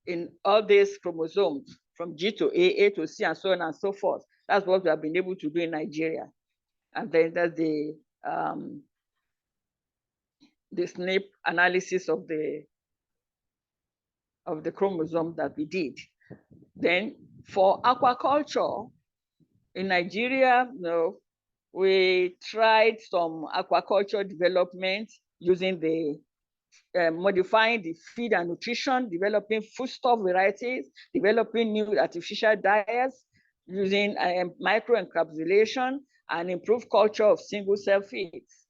[SPEAKER 3] in all these chromosomes from G to A to C, and so on and so forth. That's what we have been able to do in Nigeria. And then that's the SNP analysis of the chromosome that we did. Then for aquaculture in Nigeria, we tried some aquaculture development using the modifying the feed and nutrition, developing foodstuff varieties, developing new artificial diets, using microencapsulation, and improved culture of single cell feeds.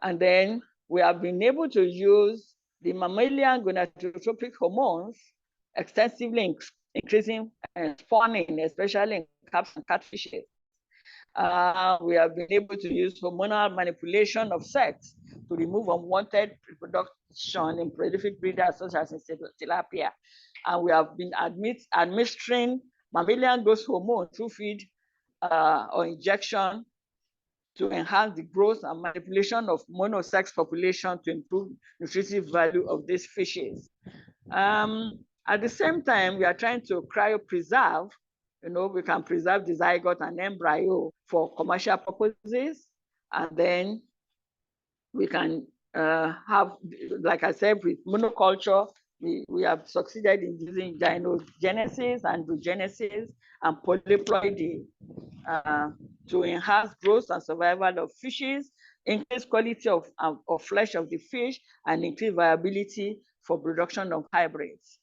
[SPEAKER 3] And then we have been able to use the mammalian gonadotropic hormones extensively increasing spawning, especially in carps and catfishes. We have been able to use hormonal manipulation of sex to remove unwanted reproduction in prolific breeders such as in tilapia. And we have been administering mammalian growth hormone through feed or injection to enhance the growth and manipulation of monosex population to improve nutritive value of these fishes. At the same time, we are trying to cryopreserve. We can preserve the zygote and embryo for commercial purposes, and then we can have, like I said, with monoculture, we have succeeded in using gynogenesis, androgenesis, and polyploidy to enhance growth and survival of fishes, increase quality of flesh of the fish, and increase viability for production of hybrids.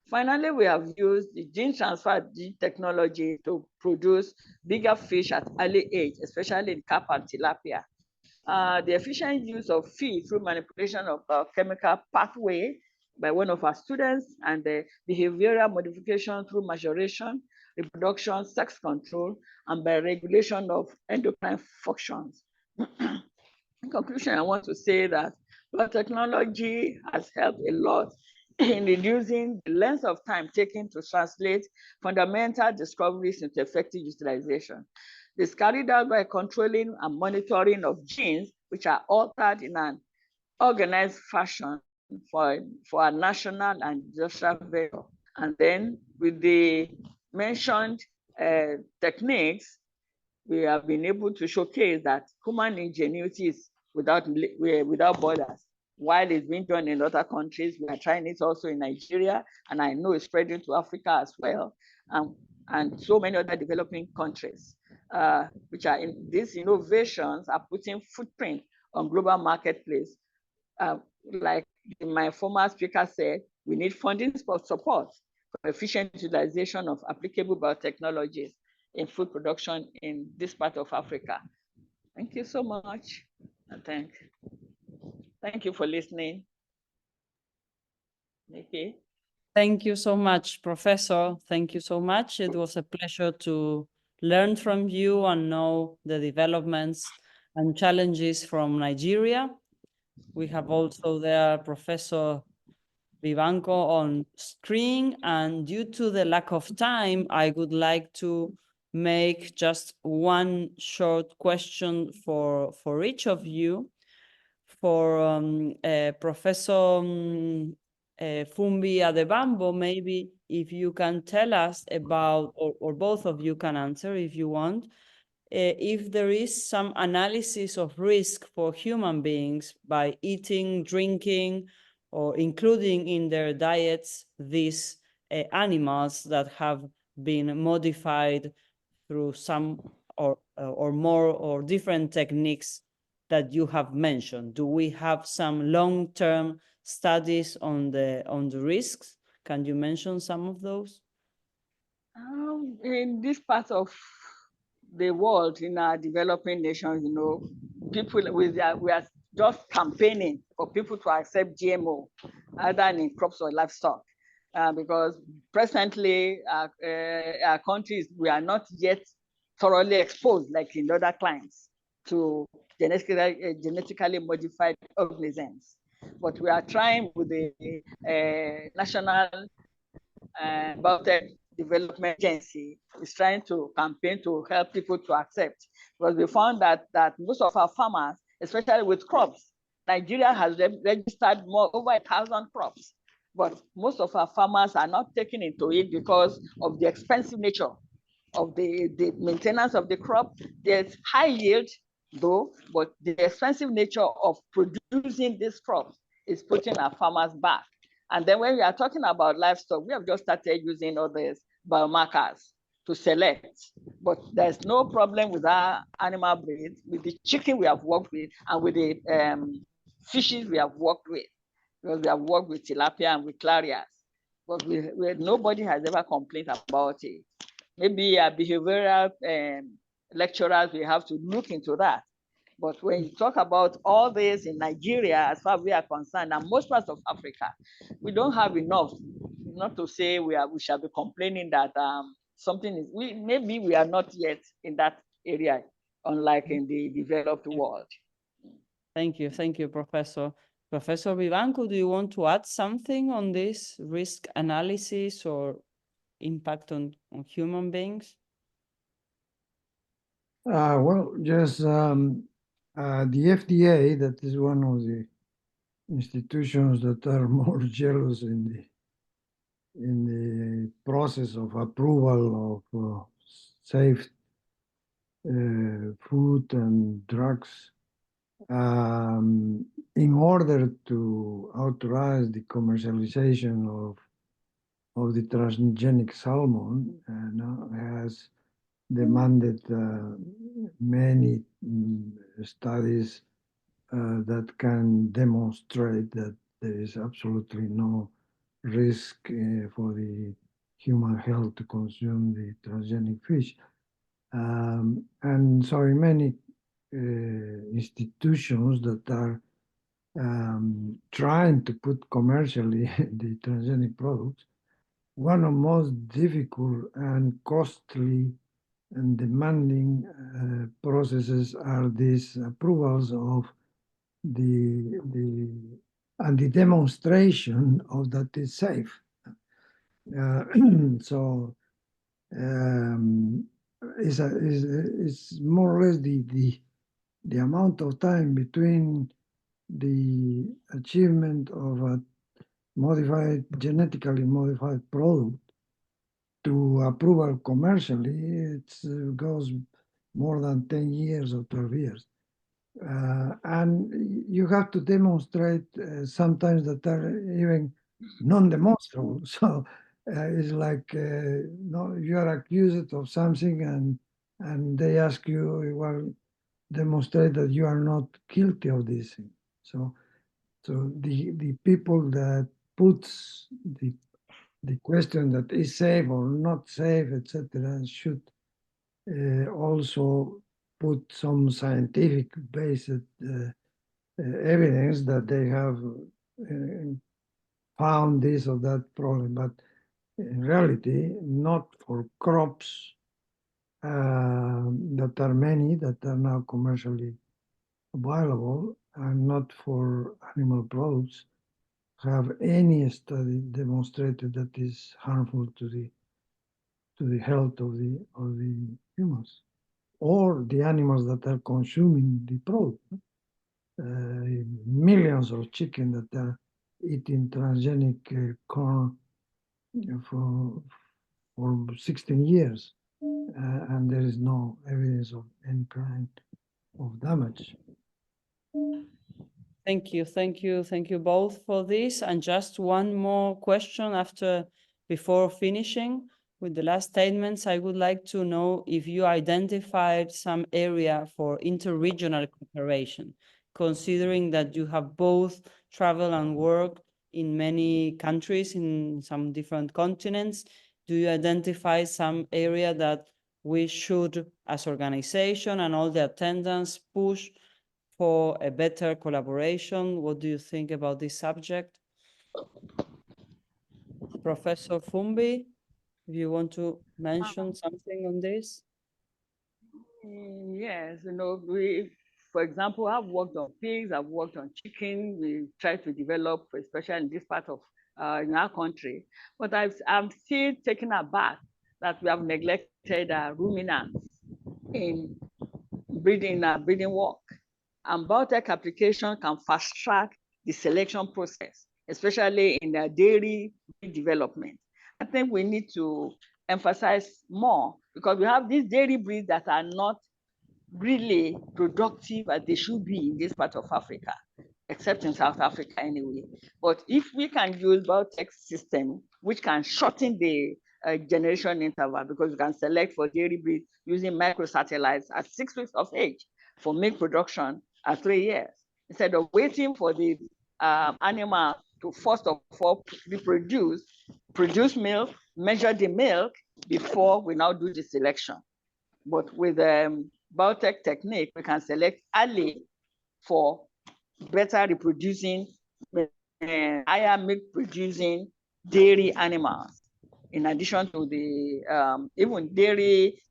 [SPEAKER 3] Finally, we have used the gene transfer technology to produce bigger fish at early age, especially in carp and tilapia. The efficient use of feed through manipulation of chemical pathway by one of our students, and the behavioral modification through maturation, reproduction, sex control, and by regulation of endocrine functions. In conclusion, I want to say that biotechnology has helped a lot in reducing the length of time taken to translate fundamental discoveries into effective utilization. This carried out by controlling and monitoring of genes, which are altered in an organized fashion for a national and industrial value. And then with the mentioned techniques, we have been able to showcase that human ingenuity is without borders. While it's being done in other countries, we are trying it also in Nigeria, and I know it's spreading to Africa as well, and so many other developing countries, which are in these innovations are putting footprint on global marketplace. Like my former speaker said, we need funding support for efficient utilization of applicable biotechnologies in food production in this part of Africa. Thank you so much. Thank you for listening. Okay.
[SPEAKER 1] Thank you so much, Professor. Thank you so much. It was a pleasure to learn from you and know the developments and challenges from Nigeria. We have also there Professor Vivanco on screen, and due to the lack of time, I would like to make just one short question for each of you. For Professor Fumbi Adebambo, maybe if you can tell us about, or both of you can answer if you want, if there is some analysis of risk for human beings by eating, drinking, or including in their diets these animals that have been modified through some or more or different techniques that you have mentioned. Do we have some long-term studies on the risks? Can you mention some of those?
[SPEAKER 3] In this part of the world, in our developing nations, people we are just campaigning for people to accept GMO, either in crops or livestock, because presently our countries, we are not yet thoroughly exposed like in other climes to genetically modified organisms. But we are trying with the National Biotech Development Agency is trying to campaign to help people to accept, because we found that most of our farmers, especially with crops, Nigeria has registered over 1,000 crops, but most of our farmers are not taking into it because of the expensive nature of the maintenance of the crop. There's high yield though, but the expensive nature of producing these crops is putting our farmers back. And then when we are talking about livestock, we have just started using all these biomarkers to select, but there's no problem with our animal breeds. With the chicken we have worked with, and with the fishes we have worked with, because we have worked with tilapia and with clarias, but nobody has ever complained about it. Maybe our behavioral lecturers, we have to look into that. But when you talk about all this in Nigeria, as far as we are concerned, and most parts of Africa, we don't have enough not to say we shall be complaining that something is, maybe we are not yet in that area, unlike in the developed world.
[SPEAKER 1] Thank you, Professor. Professor Vivanco, do you want to add something on this risk analysis or impact on human beings?
[SPEAKER 2] Well, just the FDA, that is one of the institutions that are more jealous in the process of approval of safe food and drugs. In order to authorize the commercialization of the transgenic salmon, has demanded many studies that can demonstrate that there is absolutely no risk for the human health to consume the transgenic fish. And so in many institutions that are trying to put commercially the transgenic products, one of the most difficult and costly and demanding processes are these approvals of the demonstration of that is safe. So it's more or less the amount of time between the achievement of a genetically modified product to approval commercially. It goes more than 10 years or 12 years. And you have to demonstrate sometimes that are even non-demonstrable. So it's like no, you are accused of something and they ask you, well, demonstrate that you are not guilty of this thing. So the people that puts the question that is safe or not safe, etc., should also put some scientific based evidence that they have found this or that problem, but in reality, not for crops that are many that are now commercially available, and not for animal products have any study demonstrated that is harmful to the health of the humans or the animals that are consuming the product. Millions of chicken that are eating transgenic corn for 16 years, and there is no evidence of any kind of damage.
[SPEAKER 1] Thank you both for this. And just one more question before finishing with the last statements. I would like to know if you identified some area for interregional cooperation, considering that you have both traveled and worked in many countries in some different continents. Do you identify some area that we should, as organization and all the attendants, push for a better collaboration? What do you think about this subject? Professor Fumbi, if you want to mention something on this?
[SPEAKER 3] Yes, for example, I've worked on pigs, I've worked on chicken. We try to develop, especially in this part of in our country. But I'm still taken aback that we have neglected ruminants in breeding work. And biotech application can fast track the selection process, especially in the dairy development. I think we need to emphasize more because we have these dairy breeds that are not really productive as they should be in this part of Africa, except in South Africa anyway. But if we can use biotech system, which can shorten the generation interval, because we can select for dairy breed using microsatellites at 6 weeks of age for milk production at 3 years, instead of waiting for the animal to first of all produce milk, measure the milk before we now do the selection. But with biotech technique, we can select early for better reproducing, higher milk producing dairy animals, in addition to the even dairy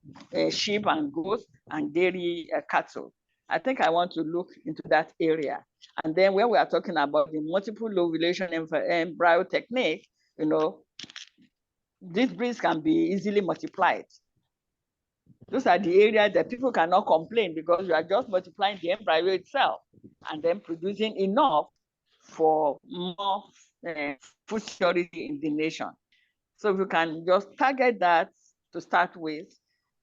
[SPEAKER 3] sheep and goats and dairy cattle. I think I want to look into that area. And then when we are talking about the multiple ovulation embryo technique, you know, these breeds can be easily multiplied. Those are the areas that people cannot complain, because you are just multiplying the embryo itself and then producing enough for more food security in the nation. So if you can just target that to start with,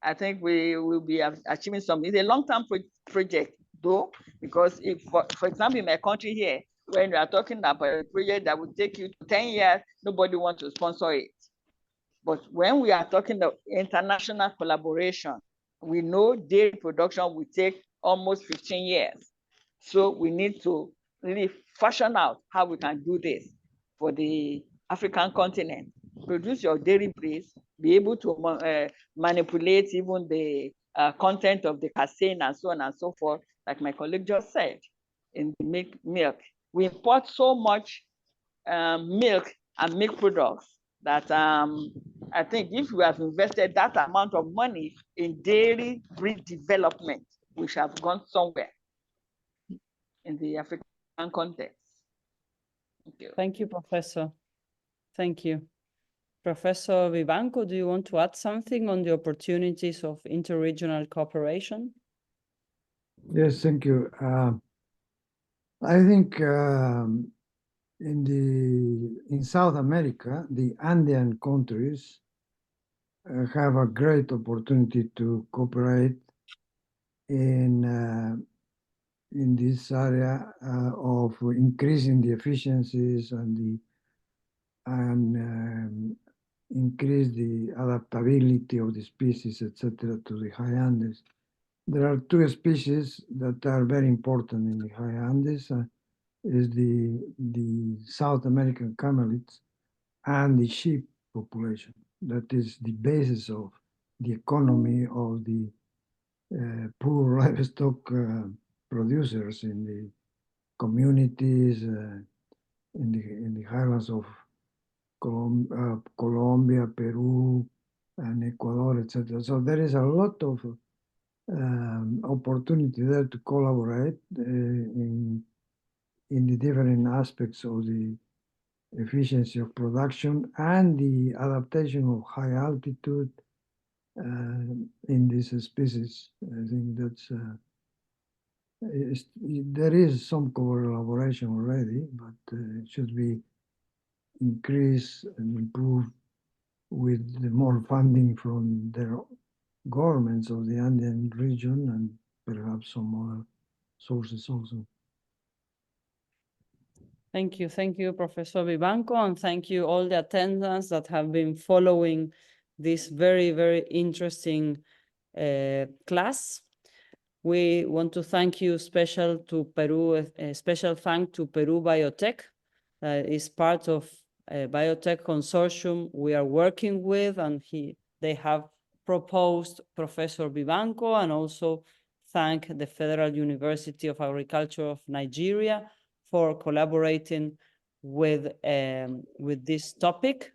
[SPEAKER 3] I think we will be achieving something. It's a long-term project, though, because if, for example, in my country here, when you are talking about a project that will take you to 10 years, nobody wants to sponsor it. But when we are talking of international collaboration, we know dairy production will take almost 15 years. So we need to really fashion out how we can do this for the African continent. Produce your dairy breeds, be able to manipulate even the content of the casein and so on and so forth, like my colleague just said, in the milk. We import so much milk and milk products that I think if we have invested that amount of money in dairy breed development, we should have gone somewhere in the African context. Thank you.
[SPEAKER 1] Thank you, Professor. Thank you. Professor Vivanco, do you want to add something on the opportunities of interregional cooperation?
[SPEAKER 2] Yes, thank you. I think in South America, the Andean countries have a great opportunity to cooperate in this area of increasing the efficiencies and increase the adaptability of the species, etc., to the high Andes. There are two species that are very important in the high Andes. Is the South American camelids and the sheep population. That is the basis of the economy of the poor livestock producers in the communities in the highlands of Colombia, Peru, and Ecuador, etc. So there is a lot of opportunity there to collaborate in the different aspects of the efficiency of production and the adaptation of high altitude in this species. I think that's there is some collaboration already, but it should be increased and improved with the more funding from their governments of the Andean region and perhaps some other sources also.
[SPEAKER 1] Thank you, Professor Vivanco, and thank you all the attendants that have been following this very, very interesting class. We want to thank you special to Peru, a special thank to Peru Biotech, that is part of a biotech consortium we are working with, and they have proposed Professor Vivanco, and also thank the Federal University of Agriculture of Nigeria for collaborating with this topic.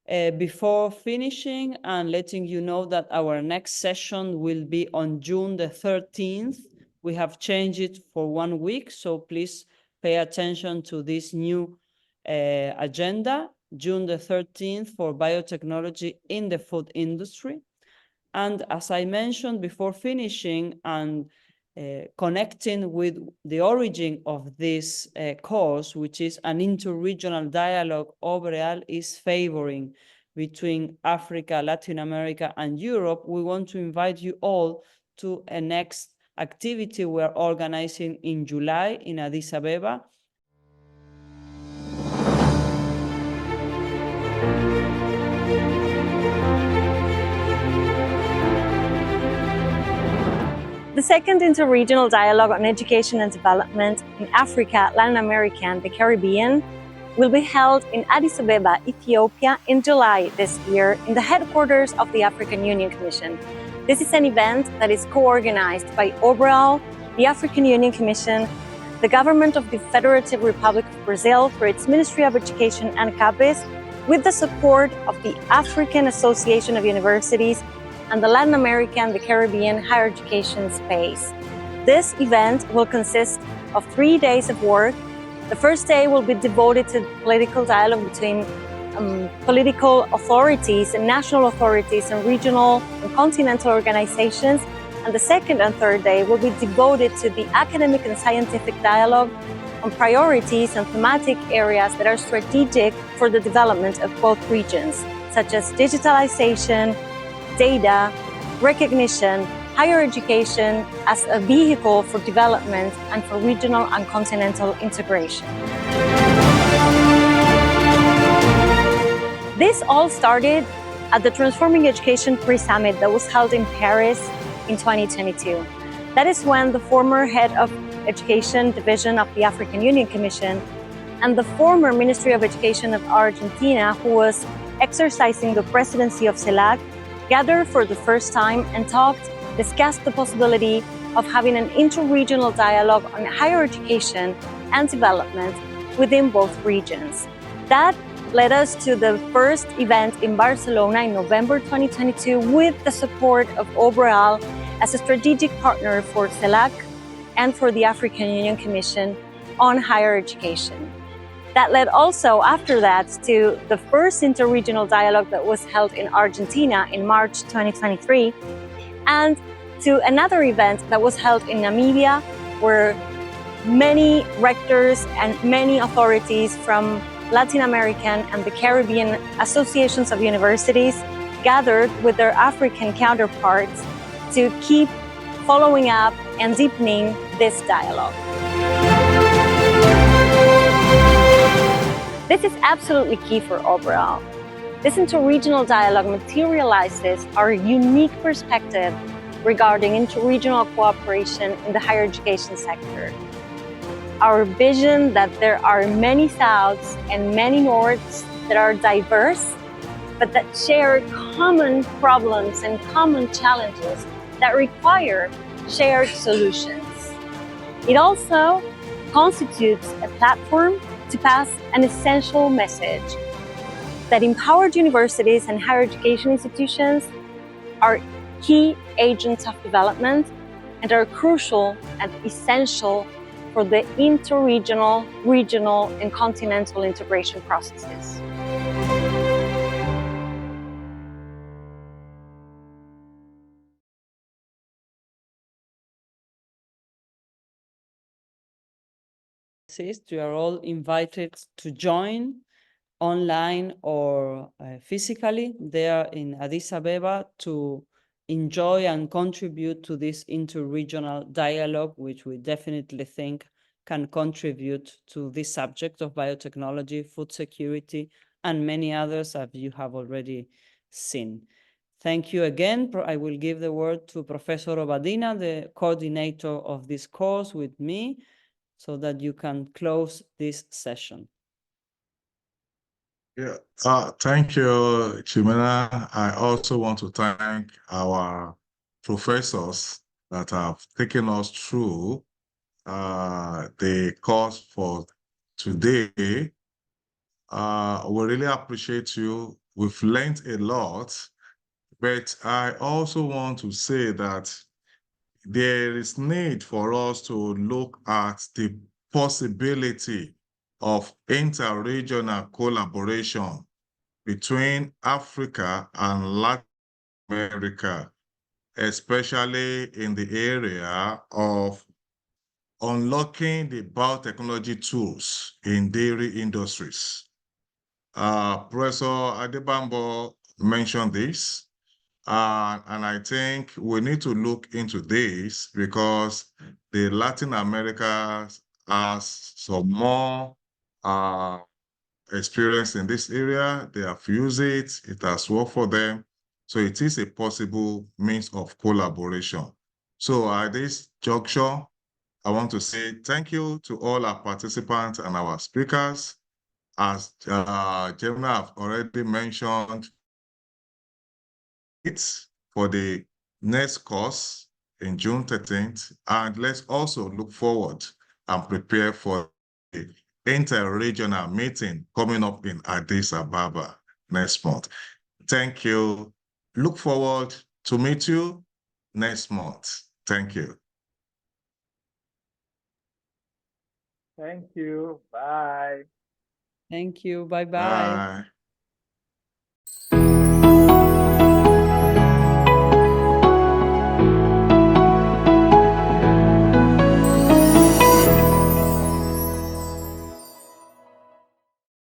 [SPEAKER 1] Before finishing and letting you know that our next session will be on June the 13th. We have changed it for 1 week, so please pay attention to this new agenda, June the 13th, for biotechnology in the food industry. And as I mentioned before finishing and connecting with the origin of this course, which is an interregional dialogue OBREAL is favoring between Africa, Latin America, and Europe, we want to invite you all to a next activity we're organizing in July in Addis Ababa.
[SPEAKER 5] The second interregional dialogue on education and development in Africa, Latin America, and the Caribbean will be held in Addis Ababa, Ethiopia in July this year in the headquarters of the African Union Commission. This is an event that is co-organized by OBREAL, the African Union Commission, the government of the Federative Republic of Brazil through its Ministry of Education and CAPES, with the support of the African Association of Universities and the Latin American, the Caribbean higher education space. This event will consist of 3 days of work. The first day will be devoted to political dialogue between political authorities and national authorities and regional and continental organizations. And the second and third day will be devoted to the academic and scientific dialogue on priorities and thematic areas that are strategic for the development of both regions, such as digitalization, data, recognition, higher education as a vehicle for development and for regional and continental integration. This all started at the Transforming Education Pre-Summit that was held in Paris in 2022. That is when the former head of Education Division of the African Union Commission and the former Ministry of Education of Argentina, who was exercising the presidency of CELAC, gathered for the first time and discussed the possibility of having an interregional dialogue on higher education and development within both regions. That led us to the first event in Barcelona in November 2022 with the support of Obreal as a strategic partner for CELAC and for the African Union Commission on higher education. That led also after that to the first interregional dialogue that was held in Argentina in March 2023, and to another event that was held in Namibia, where many rectors and many authorities from Latin American and the Caribbean associations of universities gathered with their African counterparts to keep following up and deepening this dialogue. This is absolutely key for Obreal. This interregional dialogue materializes our unique perspective regarding interregional cooperation in the higher education sector. Our vision that there are many Souths and many Norths that are diverse, but that share common problems and common challenges that require shared solutions. It also constitutes a platform to pass an essential message that empowered universities and higher education institutions are key agents of development and are crucial and essential for the interregional, regional, and continental integration processes.
[SPEAKER 1] You are all invited to join online or physically there in Addis Ababa to enjoy and contribute to this interregional dialogue, which we definitely think can contribute to this subject of biotechnology, food security, and many others as you have already seen. Thank you again. I will give the word to Professor Obadina, the coordinator of this course with me, so that you can close this session.
[SPEAKER 6] Yeah, thank you, Chimena. I also want to thank our professors that have taken us through the course for today. We really appreciate you. We've learned a lot, but I also want to say that there is need for us to look at the possibility of inter-regional collaboration between Africa and Latin America, especially in the area of unlocking the biotechnology tools in dairy industries. Professor Adebambo mentioned this, and I think we need to look into this because the Latin America has some more experience in this area. They have used it. It has worked for them. So it is a possible means of collaboration. So at this juncture, I want to say thank you to all our participants and our speakers. As Gemma have already mentioned, it's for the next course in June 13th. And let's also look forward and prepare for the inter-regional meeting coming up in Addis Ababa next month. Thank you. Look forward to meet you next month. Thank you.
[SPEAKER 7] Thank you. Bye.
[SPEAKER 1] Thank you. Bye-bye.
[SPEAKER 6] Bye.